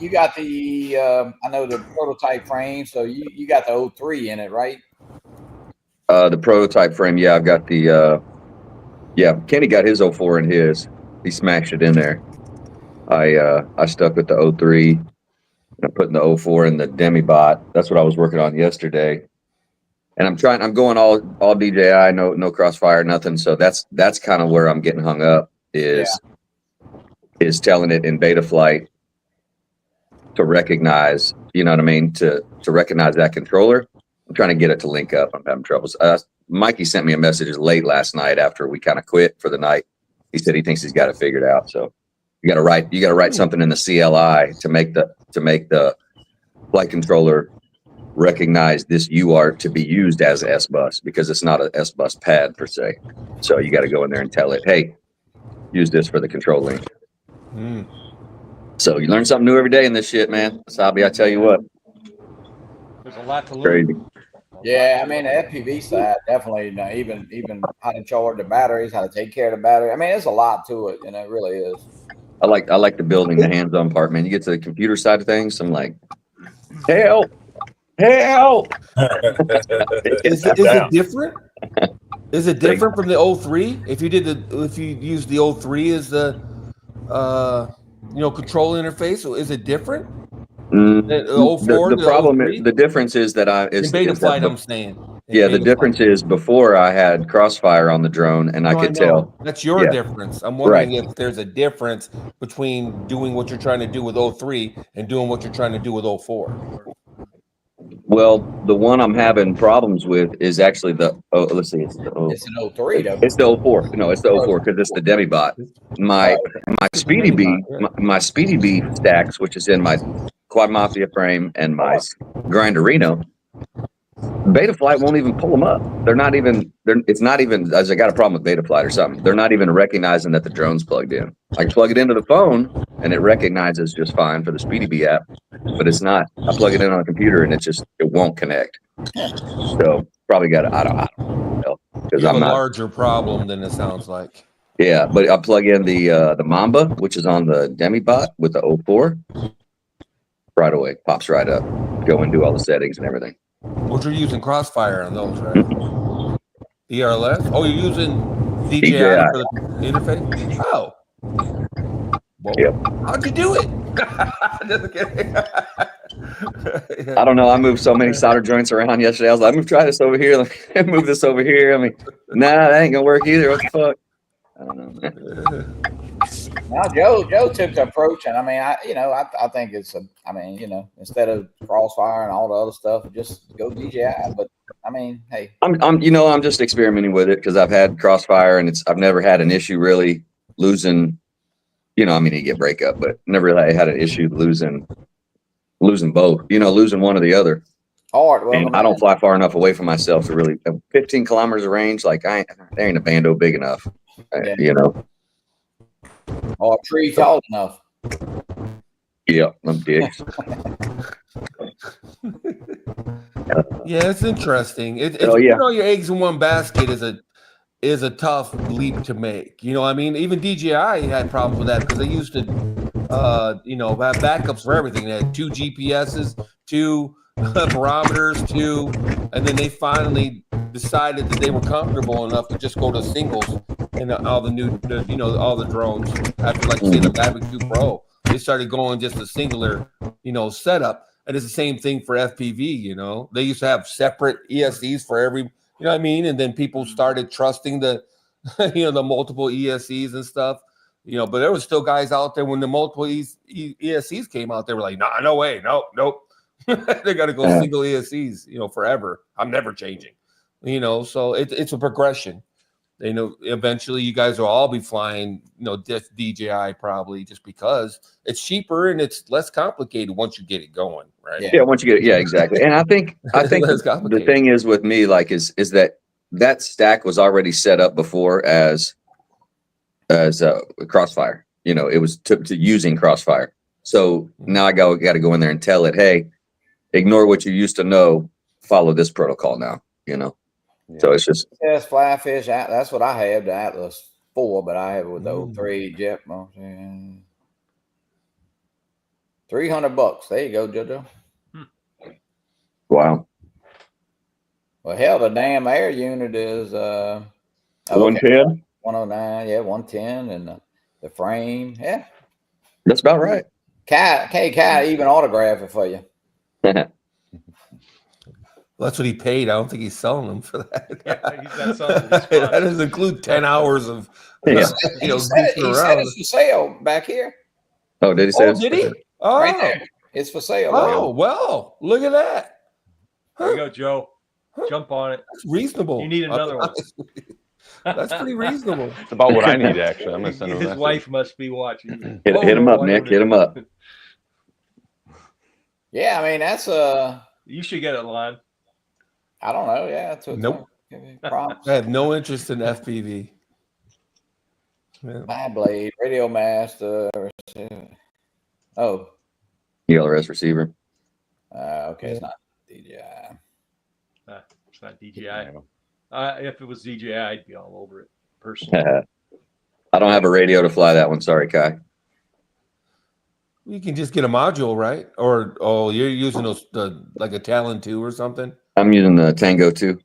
you got the I know the prototype frame, so you got the 03 in it, right? The prototype frame, yeah, I've got the Kenny got his 04 in his. He smashed it in there. I stuck with the 03 and I'm putting the 04 in the Demibot. That's what I was working on yesterday. And I'm going all DJI, no crossfire, nothing. So that's kind of where I'm getting hung up is telling it in beta flight to recognize, you know what I mean, to recognize that controller. I'm trying to get it to link up. I'm having troubles. Mikey sent me a message late last night after we kind of quit for the night. He said he thinks he's got it figured out. So you got to write something in the CLI to make the flight controller recognize this UART to be used as S bus because it's not a S bus pad per se. So you got to go in there and tell it, hey, use this for the control link. So you learn something new every day in this shit, man. Sabi, I tell you what. There's a lot to learn. Crazy. Yeah, I mean the FPV side definitely. You know, even how to charge the batteries, how to take care of the battery. I mean, there's a lot to it, and it really is. I like the building, the hands-on part, man. You get to the computer side of things, I'm like, help. Is it different? Is it different from the 03? If you use the 03 as the control interface, is it different? The problem is the difference is that in beta flight. I'm saying. The difference is before I had crossfire on the drone and I could tell. That's your difference. I'm wondering if there's a difference between doing what you're trying to do with 03 and doing what you're trying to do with 04. Well, the one I'm having problems with is actually let's see, It's an 03 though. It's the 04. No, it's the 04 because it's the Demibot. My Speedy Bee, my Speedy Bee stacks, which is in my Quad Mafia frame and my Grinderino, Beta Flight won't even pull them up. It's not even, as I got a problem with Beta Flight or something. They're not even recognizing that the drone's plugged in. I can plug it into the phone and it recognizes just fine for the Speedy Bee app, but it's not. I plug it in on a computer and it won't connect. So probably got I don't know. You have a larger problem than it sounds like. Yeah, but I plug in the Mamba, which is on the Demibot with the 04. Right away, pops right up. Go and do all the settings and everything. What you're using Crossfire on those, right? ERLS? Oh, you're using DJI for the interface? Oh. Whoa. Yep. How'd you do it? Just kidding. I don't know. I moved so many solder joints around yesterday. I was like, I'm gonna try this over here. Let me move this over here. I mean, nah, that ain't gonna work either. What the fuck? I don't know, man. Now Joe took the approach, and I mean, I think it's instead of Crossfire and all the other stuff, just go DJI. But I mean, hey, I'm just experimenting with it because I've had Crossfire and I've never had an issue really losing. You get breakup, but never really had an issue losing both. Losing one or the other. Hard. Well, and I don't fly far enough away from myself to really 15 kilometers of range. Like there ain't a bando big enough. Or a tree tall enough. Yeah, them dicks. Yeah, it's interesting. Putting all your eggs in one basket is a tough leap to make. You know what I mean? Even DJI had problems with that because they used to have backups for everything. They had 2 GPSs, 2 barometers, and then they finally decided that they were comfortable enough to just go to singles in all the all the drones. After say the Mavic 2 Pro, they started going just a singular, setup. And it's the same thing for FPV. They used to have separate ESCs for every, you know what I mean? And then people started trusting the, the multiple ESCs and stuff. But there was still guys out there when the multiple ESCs came out. They were like, no way, nope. They got to go single ESCs, forever. I'm never changing. You know, so it's a progression. You know, eventually you guys will all be flying, you know, DJI probably just because it's cheaper and it's less complicated once you get it going, right? Yeah, once you get it, yeah, exactly. And I think Less the complicated. thing is with me, like, is that stack was already set up before as Crossfire. You know, it was to using Crossfire. So now I got to go in there and tell it, hey, ignore what you used to know, follow this protocol now. You know. Yeah. So it's just Flyfish. That's what I have, the Atlas 4, but I have it with the 03 jet motion. $300. There you go, JoJo. wow. Well, hell, the damn air unit is 110. 109. Yeah, 110, and the frame. Yeah, That's about right. Kai even autograph it for you. Well, that's what he paid. I don't think he's selling them for that. He's not selling that doesn't include 10 hours of Yeah. you know, he said around. it's for sale back here. Oh, did he say? Oh, did he? Oh, Right there. It's for sale. Oh, well, look at that. There you go, Joe. Jump on it. That's reasonable. You need another one. That's pretty reasonable. It's about what I need, actually. I'm going to send him a His message. wife must be watching. Hit him up, Nick. Hit him up. Yeah, I mean that's You should get it, Lon. I don't know. Yeah, that's what Nope. props. I have no interest in FPV. Yeah. My blade, Radio Master. Oh, ELRS receiver. okay, it's not DJI. It's not DJI. If it was DJI, I'd be all over it personally. I don't have a radio to fly that one. Sorry, Kai. You can just get a module, right? Or you're using those like a Talon 2 or something. I'm using the Tango 2.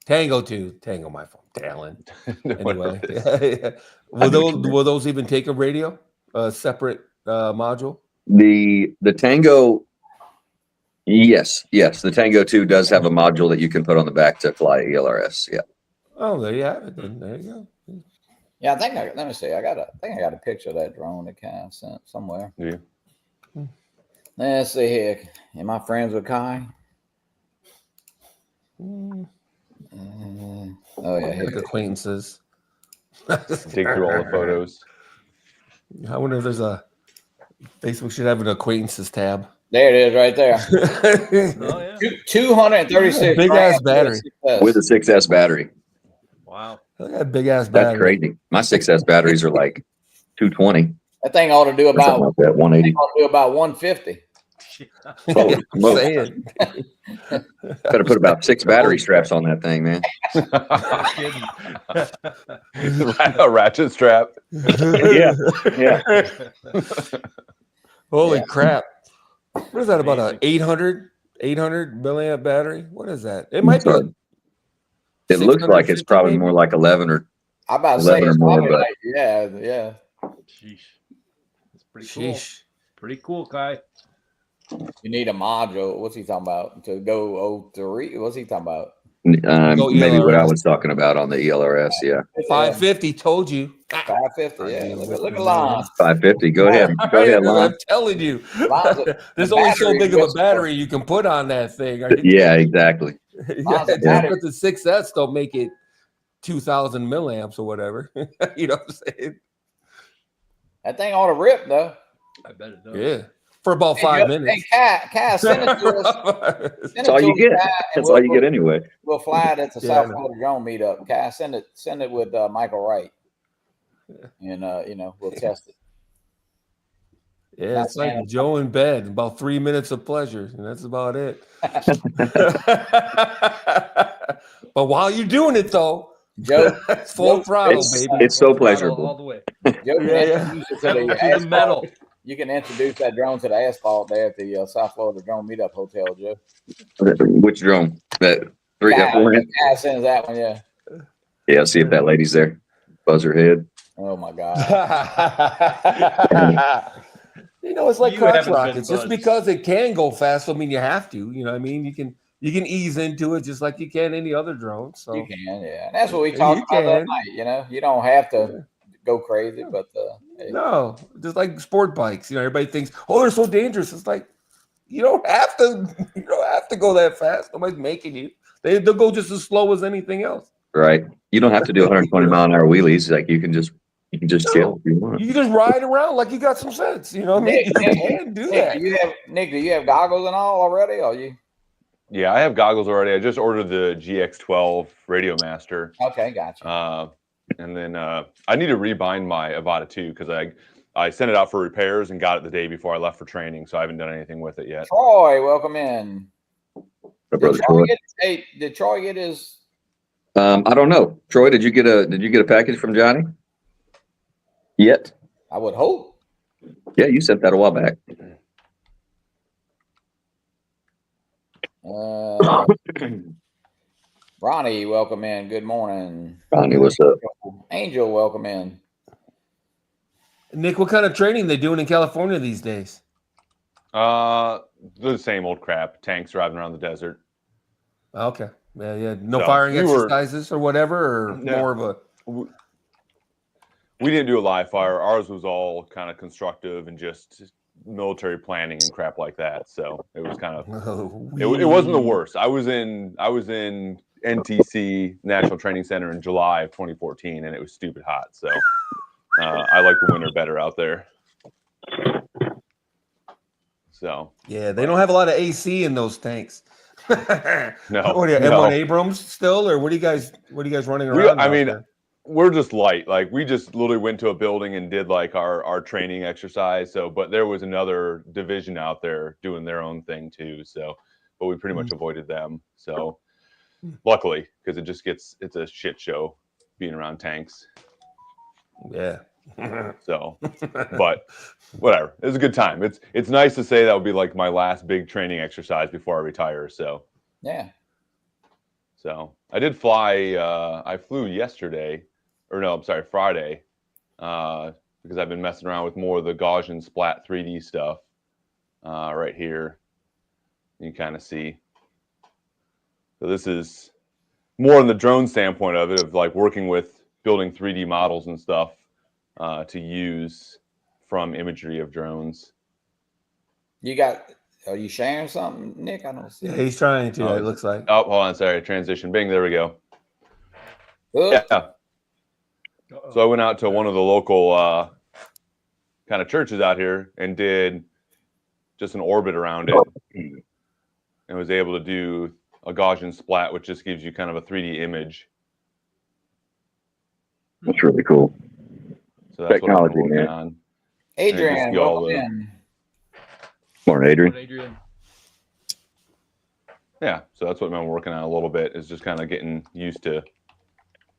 Tango 2. Tango, my phone. Talon. Anyway, will those even take a radio, a separate module? The Tango. Yes. The Tango 2 does have a module that you can put on the back to fly ELRS. Yeah. Oh, there you have it. Then there you go. Yeah, let me see. I think I got a picture of that drone that Kai sent somewhere. Yeah. Let's see here. Am I friends with Kai? Oh yeah, Like acquaintances. Dig through all the photos. I wonder if there's a Facebook should have an acquaintances tab. There it is, right there. Oh, yeah. 236 big ass battery with a 6S battery. Wow. Look at that big ass That's battery. crazy. My 6S batteries are like 220. That thing ought to do Or something about like that, 180. ought to do about 150. Holy I'm smokes. saying. Better put about 6 battery straps on that thing, man. A ratchet strap. Yeah. Holy crap. What is that, about a 800 milliamp battery? What is that? It might be. It looks like it's probably maybe? more like 11 or I about to say 11 or it's more, probably but like, yeah. Sheesh. That's pretty cool. Sheesh. Pretty cool, Kai. You need a module. What's he talking about? To go 03? What's he talking about? maybe what I was talking about on the ELRS. Yeah. 550 told you. 550. Yeah. Look at Lon. 550. Go ahead. Go ahead, Lon. I'm telling you. Lon's There's the only so battery big of a gets- battery you can put on that thing. Yeah, exactly. Lon's the Yeah, battery. but the 6S don't make it 2,000 milliamps or whatever. You know what I'm saying? That thing ought to rip though. I bet it does. Yeah. For about 5 minutes. Hey, Kai, send it to us. That's all you get. That's all you get anyway. We'll fly it at the Yeah, South I know. Florida Drone Meetup. Kai, send it with Michael Wright, and we'll test it. Yeah, it's like Joe in bed, about 3 minutes of pleasure, and that's about it. But while you're doing it, though, Joe, it's full throttle, It's, baby. it's so All pleasurable. the way. Joe can introduce it to Pedal the to the asphalt. metal. You can introduce that drone to the asphalt there at the South Florida Drone Meetup Hotel, Joe. Which drone? That three? Kai, Four-hand? Kai sends that one, yeah. Yeah. See if that lady's there. Buzz her head. Oh my God. You know, it's like You crotch haven't been rockets. Just buzzed. because it can go fast, I mean, you have to. You know what I mean? You can ease into it just like you can any other drone. So You can, yeah. And that's what we Yeah, talked you about that can. night. You don't have to go crazy, but hey. no, just like sport bikes. You know, everybody thinks, oh, they're so dangerous. It's like you don't have to. You don't have to go that fast. Nobody's making you. They'll go just as slow as anything else. Right. You don't have to do 120-mile-an-hour wheelies. Like you can just chill if you want. You can just ride around like you got some sense. You know what I mean? You can do that. Nick, do you have goggles and all already? Or you? Yeah, I have goggles already. I just ordered the GX12 Radio Master. Okay, gotcha. And then I need to rebind my Avata 2 because I sent it out for repairs and got it the day before I left for training, so I haven't done anything with it yet. Troy, welcome in. Did Troy get his? I don't know. Troy, did you get a package from Johnny? Yet? I would hope. Yeah, you sent that a while back. Ronnie, welcome in. Good morning. Ronnie, what's up? Angel, welcome in. Nick, what kind of training they doing in California these days? The same old crap. Tanks driving around the desert. Okay. Yeah. No So, firing exercises or whatever, or more of a. We didn't do a live fire. Ours was all kind of constructive and just military planning and crap like that. So it was kind of it wasn't the worst. I was in NTC National Training Center in July of 2014, and it was stupid hot. So I like the winter better out there. So yeah, they don't have a lot of AC in those tanks. No, What are you, M1 Abrams still, or what are you guys running around? We're just light. Like we just literally went to a building and did like our training exercise. So, but there was another division out there doing their own thing too. So, but we pretty much avoided them. So, luckily, because it's a shit show being around tanks. Yeah. So, but whatever. It was a good time. It's nice to say that would be like my last big training exercise before I retire. So, yeah. So I did fly. I flew yesterday, or no, I'm sorry, Friday, because I've been messing around with more of the Gaussian splat 3D stuff right here. You kind of see. So this is more on the drone standpoint of it, of like working with building 3D models and stuff to use from imagery of drones. Are you sharing something, Nick? I don't see. Yeah, he's trying to. It looks like. Oh, hold on, sorry. Transition. Bing. There we go. Yeah. So I went out to one of the local kind of churches out here and did just an orbit around it, and was able to do a Gaussian splat, which just gives you kind of a 3D image. That's really cool. So that's Technology, what I'm working man. on. Adrian, welcome in. Morning, Adrian. Yeah, so that's what I'm working on a little bit, is just kind of getting used to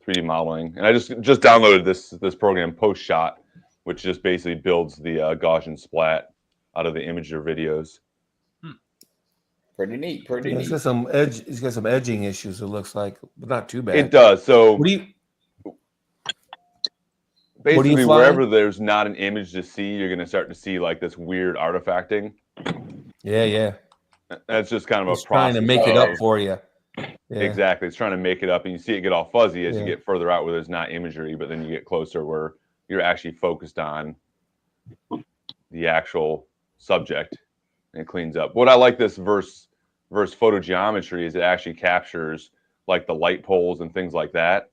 3D modeling. And I just downloaded this program, Post Shot, which just basically builds the Gaussian splat out of the image or videos. Pretty neat. He's got some edging issues. It looks like, but not too bad. It does. So basically, wherever there's not an image to see, you're going to start to see like this weird artifacting. Yeah. That's just kind of it's a process. Trying to make it up for you. Yeah. Exactly. It's trying to make it up, and you see it get all fuzzy as you get further out where there's not imagery, but then you get closer where you're actually focused on the actual subject, and it cleans up. What I like this versus photogeometry is it actually captures like the light poles and things like that,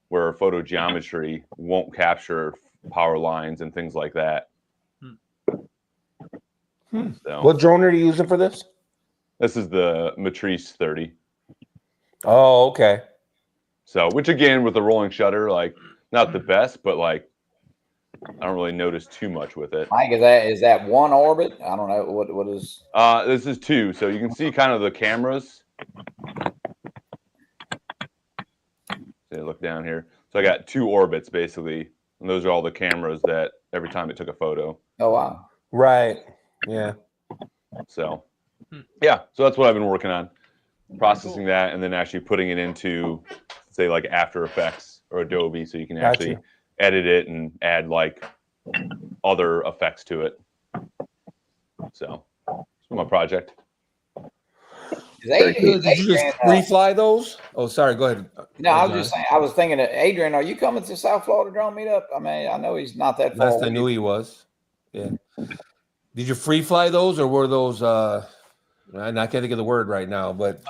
where photogeometry won't capture power lines and things like that. So, what drone are you using for this? This is the Matrice 30. Oh, okay. So, which again, with the rolling shutter, like not the best, but like I don't really notice too much with it. Mike, is that one orbit? I don't know what is. This is two, so you can see kind of the cameras. So look down here. So I got two orbits basically, and those are all the cameras that every time it took a photo. Oh wow! Right. Yeah. So yeah, so that's what I've been working on, processing that, and then actually putting it into, say, like After Effects or Adobe, so you can actually edit it and add like other effects to it. So it's my project. Did you just refly those? Oh, sorry. Go ahead. No, I was just saying. I was thinking that Adrian, are you coming to South Florida Drone Meetup? I mean, I know he's not that far. Last I knew he was. Yeah. Did you free fly those, or were those And I can't think of the word right now, but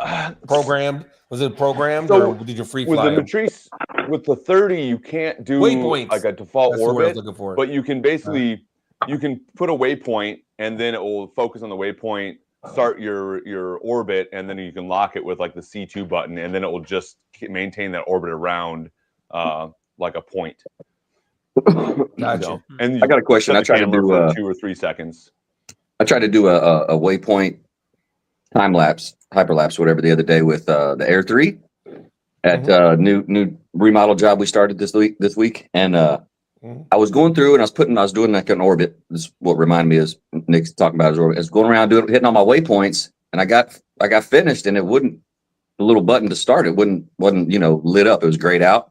programmed. Was it programmed So or did you free with fly? the Matrice, with the 30, you can't do Waypoints. like a default That's the word I was orbit, looking for. but you can basically you can put a waypoint and then it will focus on the waypoint, start your orbit, and then you can lock it with like the C2 button, and then it will just maintain that orbit around like a point. Gotcha. So, and I got a question. set I the tried to camera do for 2 or 3 seconds. I tried to do a waypoint time lapse, hyperlapse, whatever, the other day with the Air 3 at new remodel job we started this week, and I was going through and I was doing like an orbit. This is what reminded me is Nick's talking about his orbit. I was going around hitting all my waypoints, and I got finished, and it wouldn't, the little button to start it wasn't lit up. It was grayed out.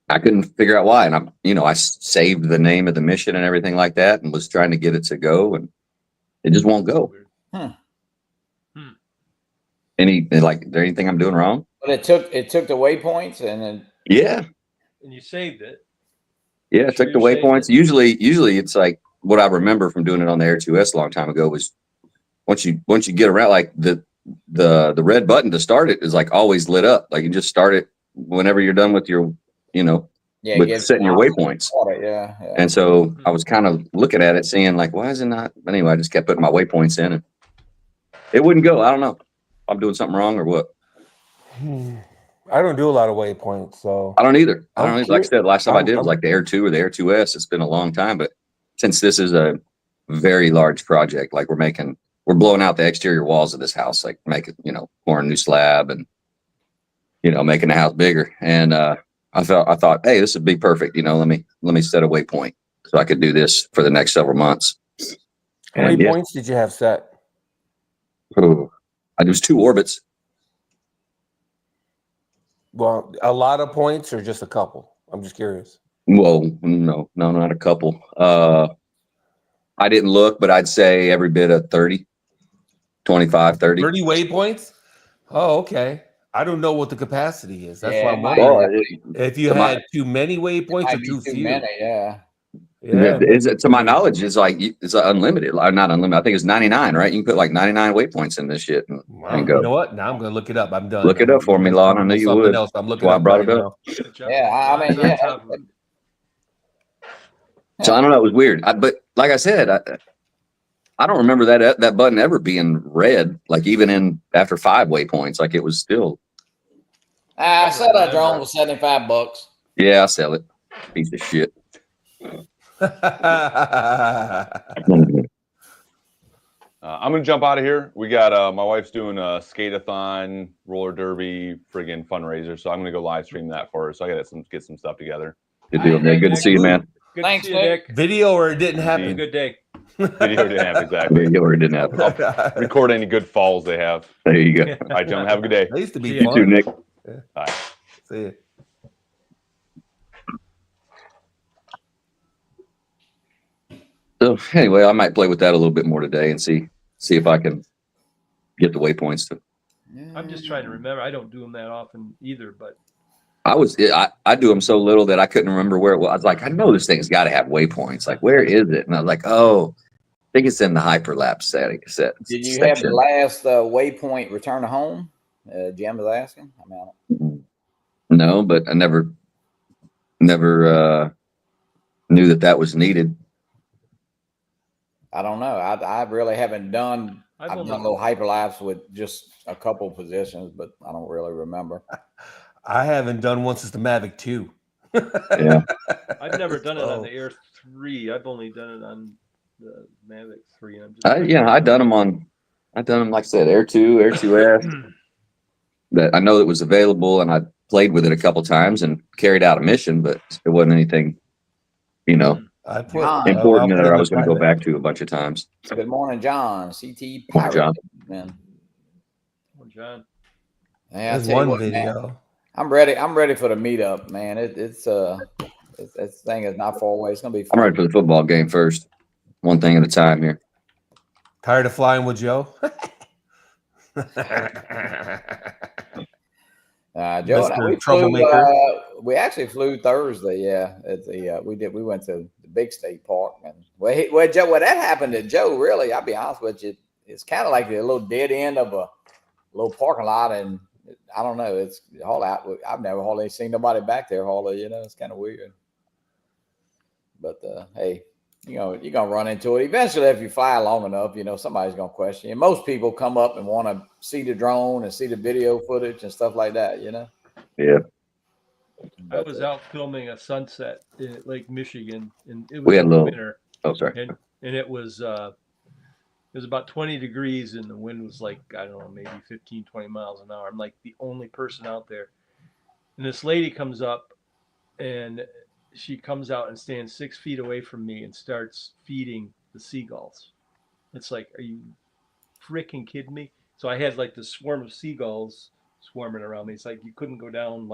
I couldn't figure out why, and I saved the name of the mission and everything like that, and was trying to get it to go, and it just won't go. Is there anything I'm doing wrong? But it took the waypoints and then Yeah. And you saved it. Yeah, it Sure took the you saved waypoints. it? Usually it's like what I remember from doing it on the Air 2S a long time ago was once you get around, like the red button to start it is like always lit up. Like you just start it whenever you're done with your with setting your waypoints. Yeah. And so I was kind of looking at it, seeing like, why is it not? Anyway, I just kept putting my waypoints in, and it wouldn't go. I don't know. I'm doing something wrong or what? I don't do a lot of waypoints, so I don't either. I'm Like I said, last time I I'm- did was like the Air 2 or the Air 2S. It's been a long time, but since this is a very large project, like we're blowing out the exterior walls of this house, like making, pouring a new slab and, making the house bigger. And I thought, hey, this would be perfect. Let me set a waypoint so I could do this for the next several months. How many points did you have set? I do 2 orbits. Well, a lot of points or just a couple? I'm just curious. Well, no, not a couple. I didn't look, but I'd say every bit of 30, 25, 30. 30 waypoints? Oh, okay. I don't know what the capacity is. That's why I'm might- wondering if you had too many waypoints or might be too few. many, yeah. Yeah. To my knowledge, it's unlimited. Not unlimited. I think it's 99, right? You can put like 99 waypoints in this shit and go. You know what? Now I'm going to look it up. I'm done. Look it up for me, Lon. I knew you would. Else. I'm looking That's why I up brought right it up. now. Yeah, I mean, yeah. So I don't know. It was weird. But like I said, I don't remember that button ever being red. Like even after 5 waypoints, like it was still. I said a drone was $75. Yeah, I sell it. Piece of shit. I'm gonna jump out of here. We got my wife's doing a skate-a-thon, roller derby, friggin' fundraiser, so I'm gonna go live stream that for her. So I gotta get some stuff together. Good deal, Nick. Good to see you, man. Good Thanks, to see you, Nick. Video or it didn't happen? Good day. Video didn't have exactly. Video or it didn't happen. I'll record any good falls they have. There you go. All right, gentlemen, have a good day. They used to be You fun. too, Nick. Yeah. Bye. See you. So anyway, I might play with that a little bit more today and see if I can get the waypoints to. I'm just trying to remember. I don't do them that often either, but I do them so little that I couldn't remember where it was. I was like, I know this thing's got to have waypoints. Like, where is it? And I was like, oh, I think it's in the hyperlapse setting. Did you have the last waypoint return to home? Jim was asking. No, but I never knew that was needed. I don't know. I really haven't done. I've done a little hyperlapse with just a couple positions, but I don't really remember. I haven't done one since the Mavic 2. Yeah. I've never done it on the Air 3. I've only done it on the Mavic 3. I've done them like I said, Air 2, Air 2S. That I know it was available, and I played with it a couple times and carried out a mission, but it wasn't anything, important that I was going to go back to a bunch of times. Good morning, John. CT Morning, John. Man. John. Yeah, There's one video. Man, I'm ready for the meetup, man. This thing is not far away. It's gonna be fun. I'm ready for the football game first. One thing at a time here. Tired of flying with Joe? Joe and I, we actually flew Thursday. Yeah, we went to the big state park, and Joe, that happened to Joe. Really, I'll be honest with you, it's kind of like a little dead end of a little parking lot, and I don't know. It's haul out. I've never hardly seen nobody back there hauling. It's kind of weird. But hey, you're gonna run into it eventually if you fly long enough. Somebody's gonna question you. Most people come up and want to see the drone and see the video footage and stuff like that. Yeah. I was out filming a sunset in Lake Michigan, and it We was had a little. winter, Oh, sorry. and it was about 20 degrees, and the wind was like, I don't know, maybe 15, 20 miles an hour. I'm like the only person out there, and this lady comes up, and she comes out and stands 6 feet away from me and starts feeding the seagulls. It's like, are you freaking kidding me? So I had like the swarm of seagulls swarming around me. It's like you couldn't go down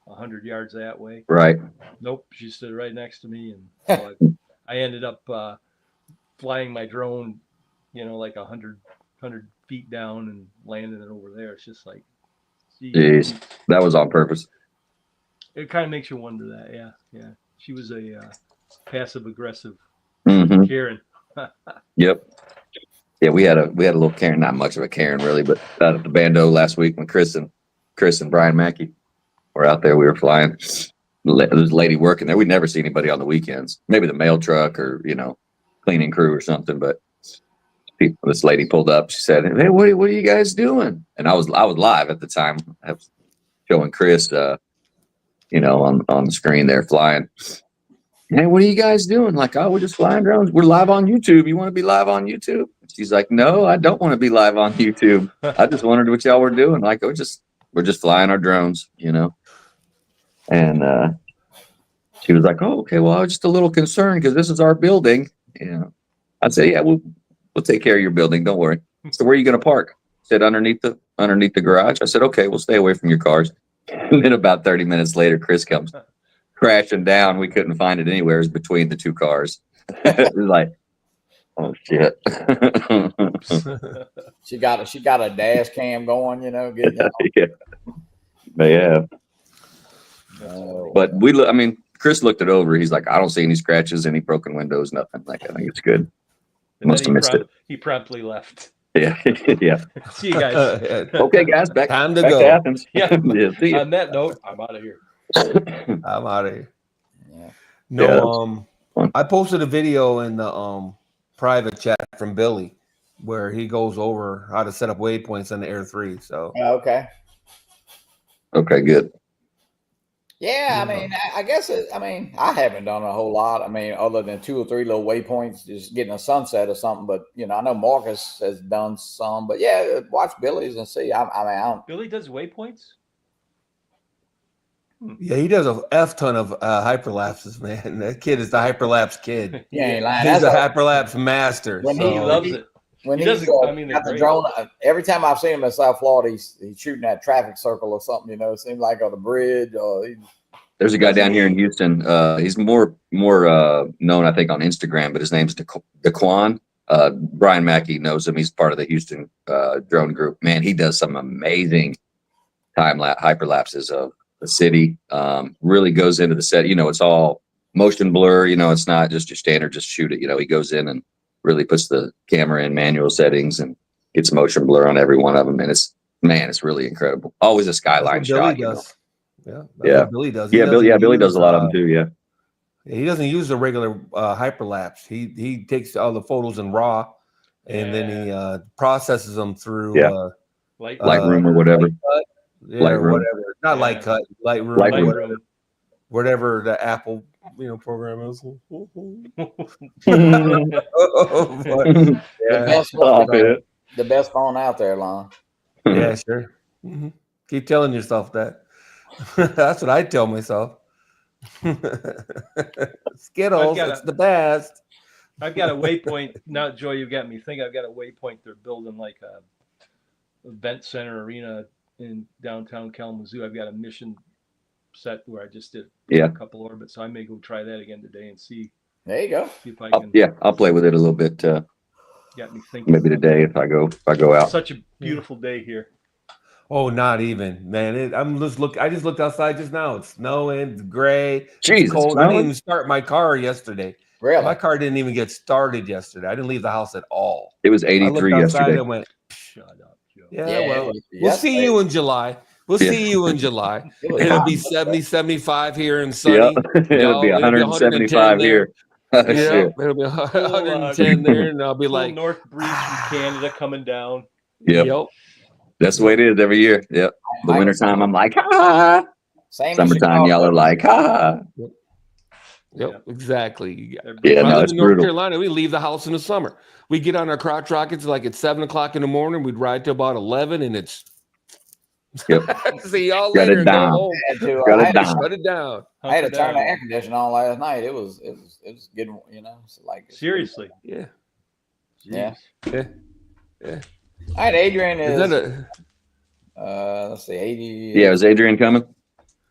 100 yards that way. Right. Nope. She stood right next to me, and so I ended up flying my drone, like 100 feet down and landing it over there. It's just like, Jeez, that was on purpose. It kind of makes you wonder that. Yeah. She was a passive aggressive Karen. Yep. Yeah, we had a little Karen, not much of a Karen really, but out at the Bando last week when Chris and Brian Mackey were out there, we were flying. There was a lady working there. We'd never see anybody on the weekends. Maybe the mail truck or cleaning crew or something. But this lady pulled up. She said, "Hey, what are you guys doing?" And I was live at the time. I was showing Chris, on the screen there flying. Hey, what are you guys doing? Like, oh, we're just flying drones. We're live on YouTube. You want to be live on YouTube? She's like, no, I don't want to be live on YouTube. I just wondered what y'all were doing. Like, we're just flying our drones, And she was like, oh, okay. Well, I was just a little concerned because this is our building. I'd say, yeah, we'll take care of your building. Don't worry. So where are you going to park? I said underneath the garage. I said, okay, we'll stay away from your cars. And then about 30 minutes later, Chris comes crashing down. We couldn't find it anywhere. It was between the two cars. It was like, oh shit. She got a dash cam going, getting out. Yeah. But yeah. But Chris looked it over. He's like, I don't see any scratches, any broken windows, nothing. Like, I think it's good. Must have missed it. He promptly left. Yeah. Yeah. See you guys. Okay, guys, back Time to back go. to Athens. Yeah. See ya. On that note, I'm out of here. I'm out of here. Yeah. No, I posted a video in the private chat from Billy where he goes over how to set up waypoints on the Air 3. So Okay. Okay, good. Yeah, I guess I haven't done a whole lot. Other than 2 or 3 little waypoints, just getting a sunset or something. But I know Marcus has done some. But yeah, watch Billy's and see. Billy does waypoints. yeah, he does a F ton of hyperlapses, man. That kid is the hyperlapse kid. Yeah, ain't lying. He's That's a hyperlapse master. When He loves it. When He he's doesn't. got the great. drone, every time I've seen him in South Florida, he's shooting that traffic circle or something. It seems like on the bridge. Or There's a guy down here in Houston. He's more known, I think, on Instagram, but his name's Daquan. Brian Mackey knows him. He's part of the Houston drone group. Man, he does some amazing hyperlapses of the city. Really goes into the set. It's all motion blur. It's not just your standard, just shoot it. He goes in and really puts the camera in manual settings and gets motion blur on every one of them. And it's really incredible. Always a skyline shot. Billy does. Yeah. Yeah. Billy does. Billy does a lot of them too. Yeah. He doesn't use the regular hyperlapse. He takes all the photos in RAW and then he processes them through Lightroom or whatever. Lightroom. Whatever. Not Lightroom. Whatever the Apple program is. The best phone out there, Lon. Yeah, sure. Mm-hmm. Keep telling yourself that. That's what I tell myself. Skittles, it's the best. I've got a waypoint now, Joy. You've got me thinking. I've got a waypoint. They're building like a event center arena in downtown Kalamazoo. I've got a mission set where I just did a couple orbits. So I may go try that again today and see. There you go. See if I can. I'll play with it a little bit. Got me thinking. Maybe today if I go out. Such a beautiful day here. Oh, not even, man. I just looked outside just now. It's snowing, it's gray, Jeez, it's cold. I didn't even start my car yesterday. Really? My car didn't even get started yesterday. I didn't leave the house at all. It was I looked 83 outside yesterday. and went, Shut up, Joe. yeah, well, we'll yesterday. see you in July. We'll Yeah. see you in July. It was It'll hot. be 70, 75 here and Yeah, sunny. it'll be Y'all, it'll be 175 there. here. Oh, Yeah, shit. it'll be 110 there, and I'll be Little like, north breeze from Canada coming down. Yep. yep. That's the way it is every year. Yep. The Mike- wintertime, I'm like, ha. Same as Summertime, y'all Chicago. are like, ha. Yep, exactly. Yeah, When I no, live it's in North brutal. Carolina, we leave the house in the summer. We get on our crotch rockets like at 7 o'clock in the morning. We'd ride to about 11, and it's Yep. see y'all Shut later it and go down. home. I had to, Shut I it had to- down. Shut it down. I had to Hunker turn the down. air conditioner on last night. It was getting, it's Seriously. Yeah. Yeah. Jeez. All right, Adrian Is is that let's see, 80. Yeah, is Adrian coming?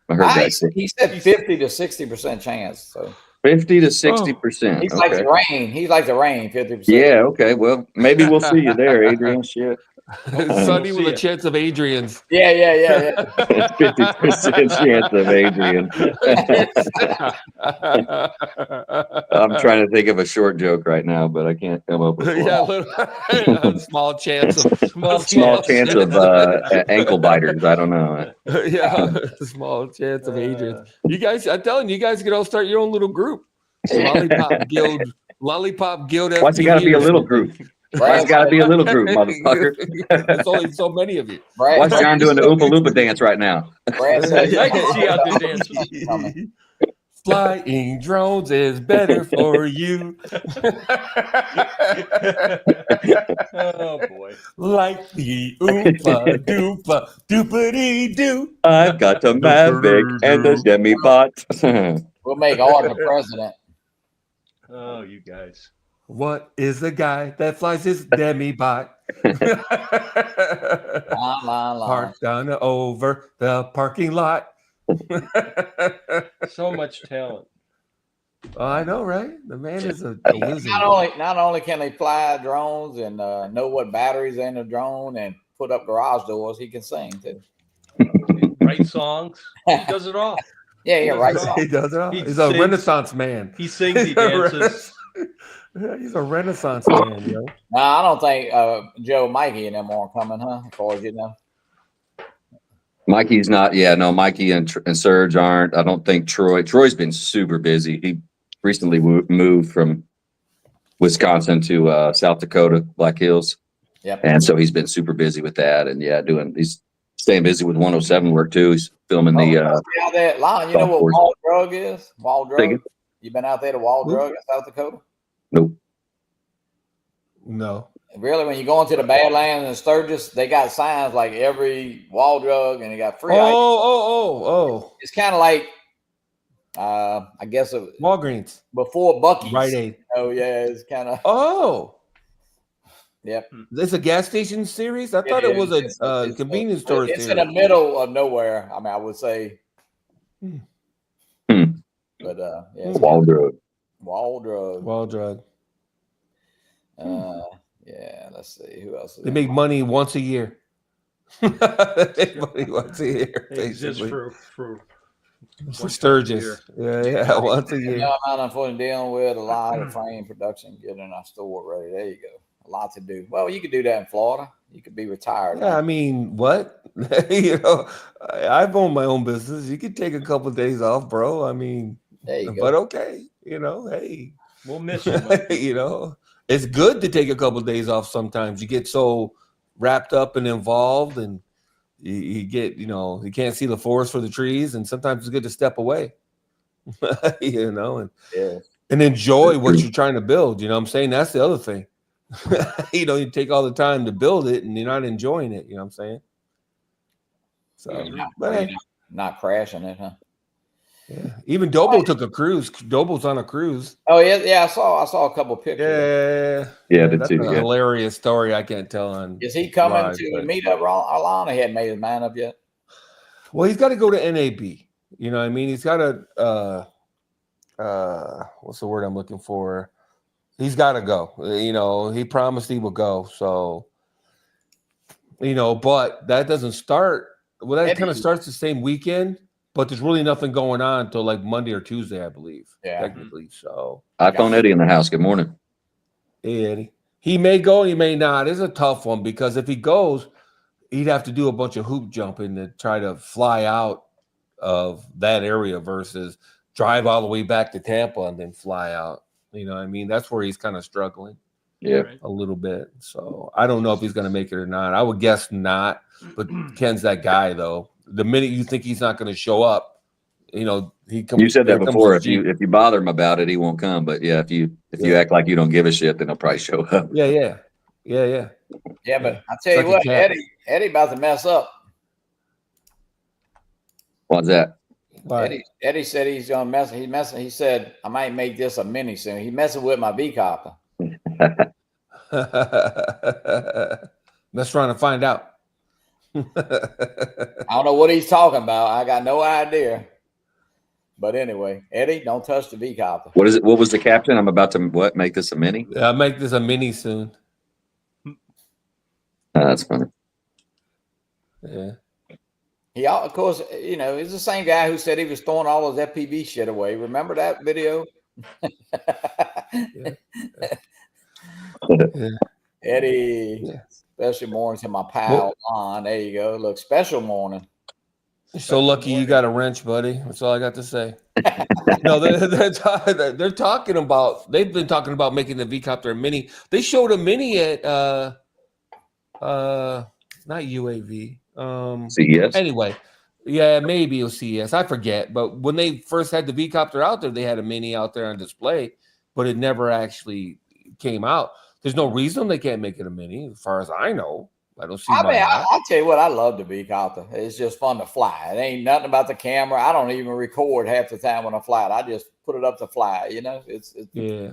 I heard that. He said 50 to 60% chance. So 50 to 60%. he's like Okay. the rain. He's like the rain, 50%. Yeah, okay. Well, maybe we'll see you there, Adrian. Shit. Sunny We'll with see a ya. chance of Adrian's? Yeah. 50% chance of Adrian. I'm trying to think of a short joke right now, but I can't come up with one. Yeah, a small chance of Small chance of ankle biters. I don't know. yeah, small chance of Adrian's. You guys, I'm telling you, you guys could all start your own little group. Lollipop Guild. Lollipop Guild. Why's it got to be a little group? Why's it got to be a little group, motherfucker? There's only so many of you. Why's John doing the Oompa Loompa dance right now? Brad said, I can see out there dancing. Flying drones is better for you. Oh boy. Like the oompa doopa doopity doo. I've got the Mavic and the Demi-Bot. we'll make Art the president. Oh, you guys. What is the guy that flies his demi-bot? Line. Parked on over the parking lot. So much talent. Oh, I know, right? The man is a wizard. Not only can they fly drones and know what batteries are in the drone and put up garage doors, he can sing too. Write songs. He does it all. Yeah, right. He does it all. He He's a sings. Renaissance man. He sings, he dances. Yeah, he's a Renaissance man, yo. No, I don't think Joe, Mikey, and them aren't coming, huh? As far as you know. Mikey's not. Yeah, no, Mikey and Serge aren't. I don't think Troy's been super busy. He recently moved from Wisconsin to South Dakota, Black Hills. Yep. And so he's been super busy with that. And yeah, he's staying busy with 107 work too. He's filming the. Out there, Lon, you know what Wall Drug is? Wall Drug. Thinking. You been out there to Wall Drug in South Dakota? Nope. No. Really, when you go into the Badlands and Sturgis, they got signs like every Wall Drug, and they got free. Oh. It's kind of like, I guess, Walgreens. before Buc-ee's. Rite Aid. Oh yeah, it's kind of. Oh. Yep. This a gas station series? I thought it was a convenience store It's series. in the middle of nowhere. I mean, I would say. Hmm. But yeah, It's Wall Drug. Wall Drug. Wall Drug. Yeah, let's see who else. They make money once a year. They make money once a year, Just basically. for Sturgis. Yeah, once a year. No, I'm unfortunately dealing with a lot of frame production, getting our store ready. There you go. A lot to do. Well, you could do that in Florida. You could be retired. Yeah, I mean, what? I've owned my own business. You could take a couple of days off, bro. I mean, There you go. but okay, hey, we'll miss you. Mike. It's good to take a couple of days off sometimes. You get so wrapped up and involved, and you get, you can't see the forest for the trees, and sometimes it's good to step away, and enjoy what you're trying to build. You know what I'm saying? That's the other thing. You take all the time to build it, and you're not enjoying it. You know what I'm saying? So, but not crashing it, huh? Yeah. Even Dobo took a cruise. Dobo's on a cruise. Oh yeah. I saw a couple pictures. Yeah, that's a hilarious story. I can't tell on. Is he coming to meet up, Alana? He hadn't made his mind up yet. Well, he's got to go to NAB. You know what I mean? He's got to. What's the word I'm looking for? He's got to go. He promised he would go. So. But that doesn't start. Well, that kind of starts the same weekend but there's really nothing going on until like Monday or Tuesday, I believe. Yeah. Technically. So iPhone Eddie in the house. Good morning. hey, Eddie. He may go, he may not. It's a tough one because if he goes, he'd have to do a bunch of hoop jumping to try to fly out of that area versus drive all the way back to Tampa and then fly out. You know what I mean? That's where he's kind of struggling. Yeah. A little bit. So I don't know if he's going to make it or not. I would guess not. But Ken's that guy, though. The minute you think he's not going to show up, you know, he comes. You said that there comes before. the Jeep. If you bother him about it, he won't come. But yeah, if you act like you don't give a shit, then he'll probably show up. Yeah. Yeah, but I tell It's you like a what, cat. Eddie about to mess up. What's that? Right. Eddie said he's gonna mess. He said I might make this a mini soon. He's messing with my V copter. Let's try to find out. I don't know what he's talking about. I got no idea. But anyway, Eddie, don't touch the V copter. What is it? What was the caption? I'm about to make this a mini? I'll make this a mini soon. That's funny. Yeah. He, of course, you know, he's the same guy who said he was throwing all his FPV shit away. Remember that video? Yeah. Eddie, Yeah. special morning to my pal on. There you go. Look, special morning. You're so lucky you got a wrench, buddy. That's all I got to say. No, they're talking about. They've been talking about making the V-copter a mini. They showed a mini at not UAV. CES. Anyway, yeah, maybe it was CES. I forget. But when they first had the V-copter out there, they had a mini out there on display, but it never actually came out. There's no reason they can't make it a mini, as far as I know. I don't see. I'll tell you what, I love the V-copter. It's just fun to fly. It ain't nothing about the camera. I don't even record half the time when I fly it. I just put it up to fly. You know, it's yeah.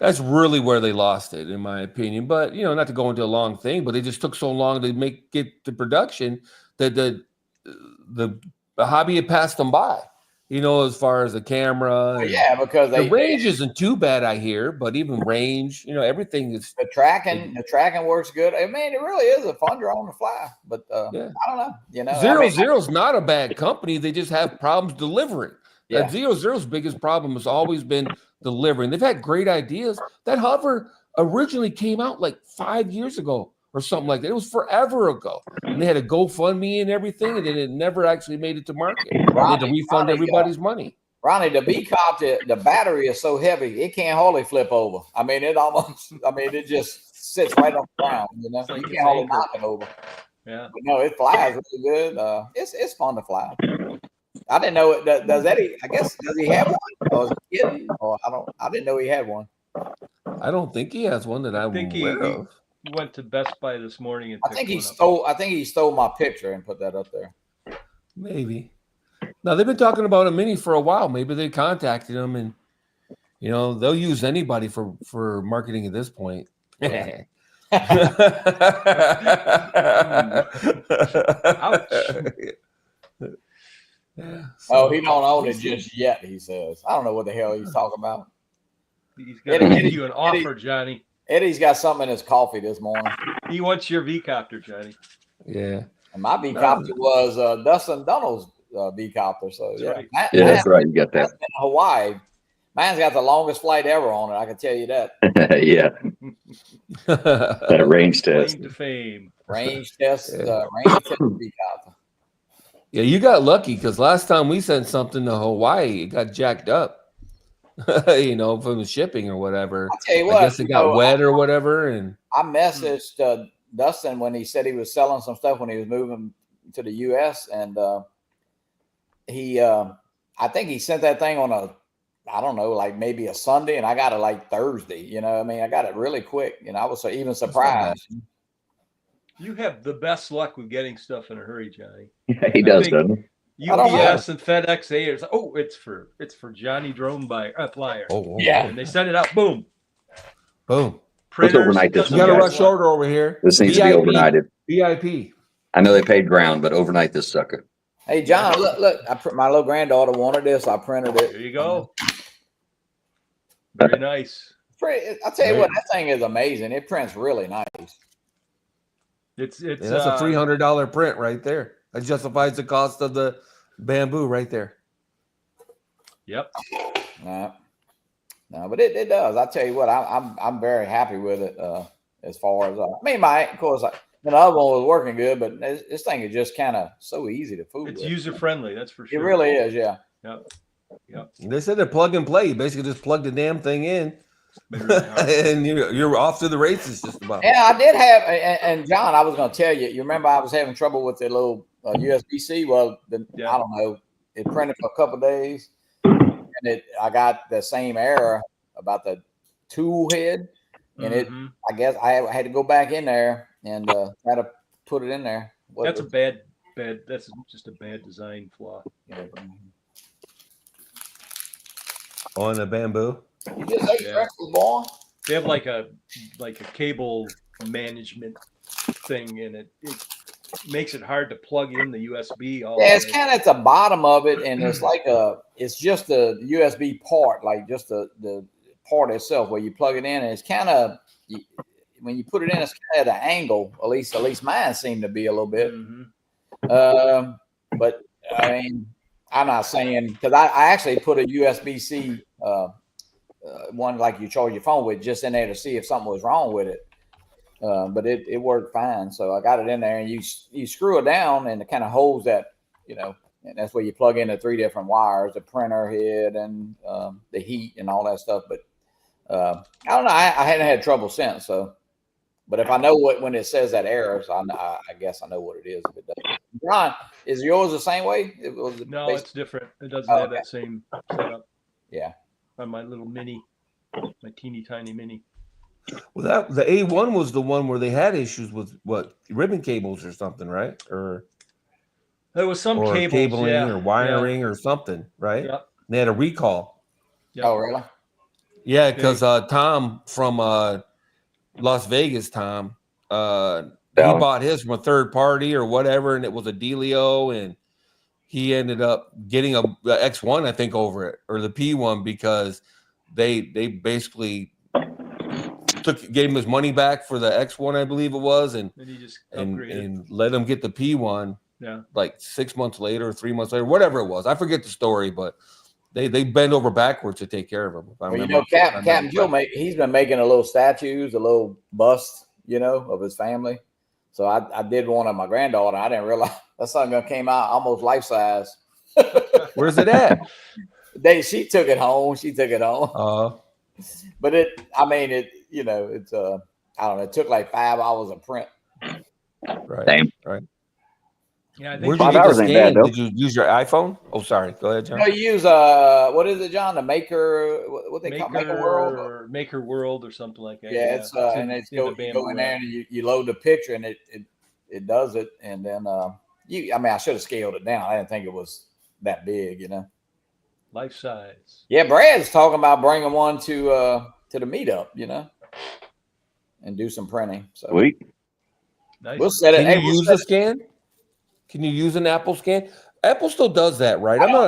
That's really where they lost it, in my opinion. But you know, not to go into a long thing, but they just took so long to get the production that the hobby had passed them by. You know, as far as the camera, and yeah, because the range isn't too bad, I hear. But even range, you know, everything is the tracking works good. I mean, it really is a fun drone to fly. But yeah. I don't know. You know, Zero's not a bad company. They just have problems delivering. Yeah. Zero's biggest problem has always been delivering. They've had great ideas. That hover originally came out like 5 years ago or something like that. It was forever ago. And they had a GoFundMe and everything, and then it never actually made it to market. They had to refund everybody's money. Ronnie, the V-copter, the battery is so heavy, it can't hardly flip over. I mean, it just sits right on the ground, you know. You can't hardly knock it over. Yeah. But no, it flies really good. It's fun to fly. I didn't know it. Does Eddie? I guess does he have one? Or is he kidding? Or I didn't know he had one. I don't think he has one that I'm aware of. He went to Best Buy this morning and I think he stole my picture and put that up there. Maybe. Now they've been talking about a mini for a while. Maybe they contacted him, and you know they'll use anybody for marketing at this point. Yeah. Ouch. Yeah, Oh, he don't own it just yet. He says. I don't know what the hell he's talking about. He's going to give you an offer, Johnny. Eddie's got something in his coffee this morning. He wants your V-copter, Johnny. Yeah. And my V-copter was Dustin Dunnell's V-copter. So yeah, right. Yeah, that's right. You got that. in Hawaii. Mine's got the longest flight ever on it. I can tell you that. Yeah. That range test. Claim to fame. Range test. Range test V-copter. Yeah, you got lucky because last time we sent something to Hawaii, it got jacked up. You know, from the shipping or whatever. I'll tell you what. I guess it got wet or whatever. And I messaged Dustin when he said he was selling some stuff when he was moving to the U.S. And I think he sent that thing on I don't know, like maybe a Sunday, and I got it like Thursday. You know, I mean, I got it really quick. You know, I was even surprised. You have the best luck with getting stuff in a hurry, Johnny. Yeah, he does, doesn't he? UPS and FedEx, it's for Johnny Drone Flyer. oh Yeah. And they send it out. Boom. boom. Let's overnight this. You got to rush order over here. This needs to be overnighted. VIP. I know they paid ground, but overnight this sucker. Hey, John, look! My little granddaughter wanted this. I printed it. There you go. Very nice. I'll tell you what, that thing is amazing. It prints really nice. It's That's a $300 print right there. That justifies the cost of the Bamboo right there. Yep. No, but it does. I tell you what, I'm very happy with it. As far as I mean, of course, the other one was working good, but this thing is just kind of so easy to fool It's with. user friendly, that's for It sure. really is, yeah. Yep. Yep. They said they're plug and play. You basically just plug the damn thing in, Been really hard. and you're off to the races just about. Yeah, I did have, and John, I was going to tell you. You remember I was having trouble with the little USB-C. Well, Yeah. I don't know. It printed for a couple of days, and I got the same error about the tool head, and I guess I had to go back in there and try to put it in there. That's a bad. That's just a bad design flaw. On the Bamboo. You just ate breakfast, boy. They have like a cable management thing, and it makes it hard to plug in the USB. Yeah, it's kind of at the bottom of it, and it's like it's just the USB part, like just the part itself where you plug it in, and it's kind of when you put it in, it's kind of at an angle. At least mine seemed to be a little bit. But I mean, I'm not saying because I actually put a USB-C one like you charge your phone with just in there to see if something was wrong with it. But it worked fine. So I got it in there, and you screw it down, and it kind of holds that, and that's where you plug in the 3 different wires, the printer head and the heat and all that stuff. But I don't know. I hadn't had trouble since. So, but if I know when it says that error, so I guess I know what it is. If it does. John, is yours the same way? No, it's different. It doesn't have that same setup. Yeah. On my little mini, my teeny tiny mini. Well, the A1 was the one where they had issues with ribbon cables or something, right? Or there was some cabling or wiring or something, right? Yep. They had a recall. Yep. Oh, really? Yeah, because Tom from Las Vegas, he bought his from a third party or whatever, and it was a dealio, and he ended up getting a X1, I think, over it, or the P1, because they basically gave him his money back for the X1, I believe it was, and he just and let him get the P1. Yeah, like 6 months later, 3 months later, whatever it was. I forget the story, but they bend over backwards to take care of him. Well, Captain Joe, he's been making a little statues, a little bust, of his family. So I did one of my granddaughter. I didn't realize that something came out almost life size. Where's it at? She took it home. But it's I don't know. It took like 5 hours of print. Right. Same. Right. Yeah, I think Where'd you 5 get hours the ain't scan? bad, though. Did you use your iPhone? Oh, sorry. Go ahead, John. No, you use what is it, John? The Maker, what they call Maker World, or Maker World, or something like that. Yeah, it's and it's you go in there and you load the picture, and it does it, and then I should have scaled it down. I didn't think it was that big, Life size. Yeah, Brad's talking about bringing one to the meetup, and do some printing. So Sweet. Nice. We'll set it. Can you use a scan? Can you use an Apple scan? Apple still does that, right? I'm not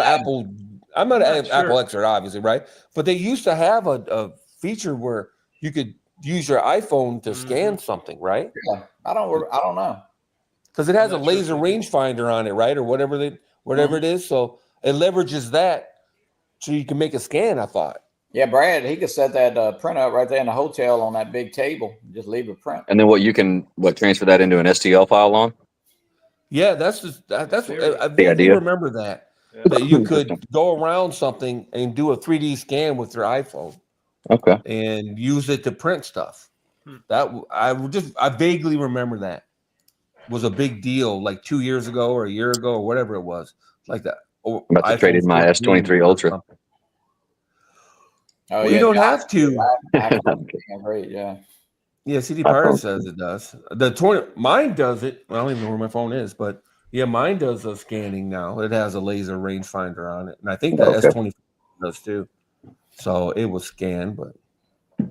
an Apple expert, obviously, right? But they used to have a feature where you could use your iPhone to scan something, right? Yeah, I don't know. Because it has a laser rangefinder on it, right? Or whatever it is. So it leverages that so you can make a scan, I thought. Yeah, Brad, he could set that print up right there in the hotel on that big table. Just leave a print. And then you can transfer that into an STL file on? Yeah, that's I the idea. Remember that. Yeah. That you could go around something and do a 3D scan with your iPhone. Okay. And use it to print stuff. That I vaguely remember that was a big deal like 2 years ago or a year ago or whatever it was. Like that. I'm about to trade in my S23 Ultra. Oh, you don't have to. Great, yeah. Yeah, CD Pirate says it does. Mine does it. I don't even know where my phone is, but yeah, mine does the scanning now. It has a laser rangefinder on it, and I think the S24 does too. So it was scanned, but.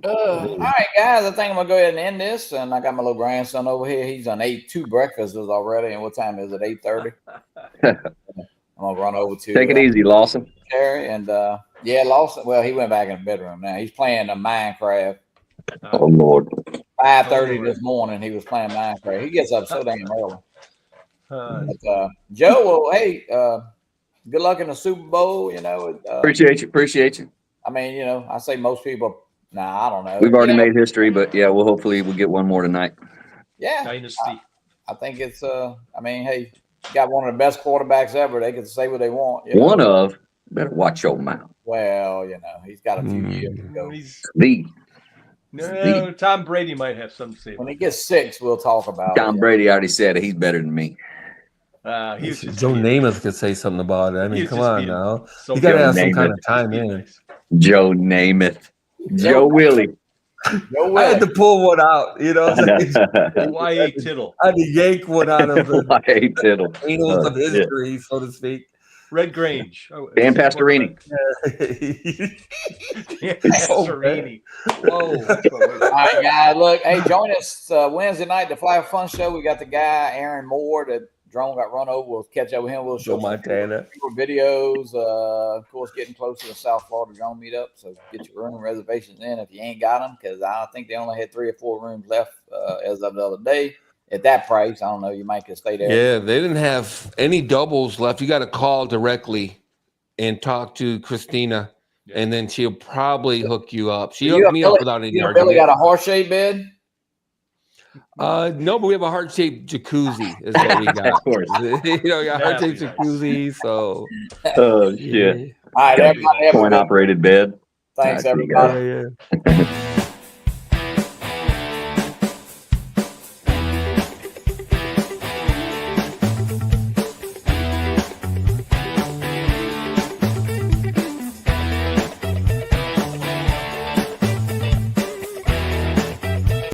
All right, guys. I think I'm gonna go ahead and end this. And I got my little grandson over here. He's done ate 2 breakfasts already. And what time is it? 8:30. I'm gonna run over to. Take it easy, Lawson. Terry and Lawson. Well, he went back in the bedroom now. He's playing the Minecraft. Oh Lord. 5:30 this morning. He was playing Minecraft. He gets up so damn early. But, Joe, well, hey, good luck in the Super Bowl. Appreciate you. I mean, I say most people. Nah, I don't know. We've already made history, but yeah, we'll hopefully we'll get one more tonight. Yeah, Dynasty. I think it's. I mean, hey, got one of the best quarterbacks ever. They can say what they want. One of. Better watch your mouth. Well, he's got a few years to go. No, Tom Brady might have something to say. When he gets 6, we'll talk about Tom Brady already said it. He's better than me. He was just Joe Namath could say something about it. I mean, come on now. So you got to have some Namath. kind of time in. Nice. Joe Namath. Joe Willie. I had to pull one out, Y.A. Tittle. I had to yank one out of the Y.A. Tittle. annals of history, so to speak. Red Grange. Dan Pastorini. Dan Pastorini. Whoa. All right, guys. Look, hey, join us Wednesday night, the Fly Fun Show. We got the guy, Aaron Moore, that drone got run over. We'll catch up with him. We'll show Montana videos. Of course, getting close to the South Florida drone meetup. So get your room reservations in if you ain't got them, because I think they only had 3 or 4 rooms left as of the other day. At that price, I don't know. You might could stay there. Yeah, they didn't have any doubles left. You got to call directly and talk to Christina, and then she'll probably hook you up. She hooked me up without any argument. Really got a horse-shaped bed? No, but we have a heart-shaped jacuzzi. Is what we got. Of course. We got a heart-shaped jacuzzi. So. Oh shit! All right, everybody. Point-operated bed. Thanks, everybody. Yeah.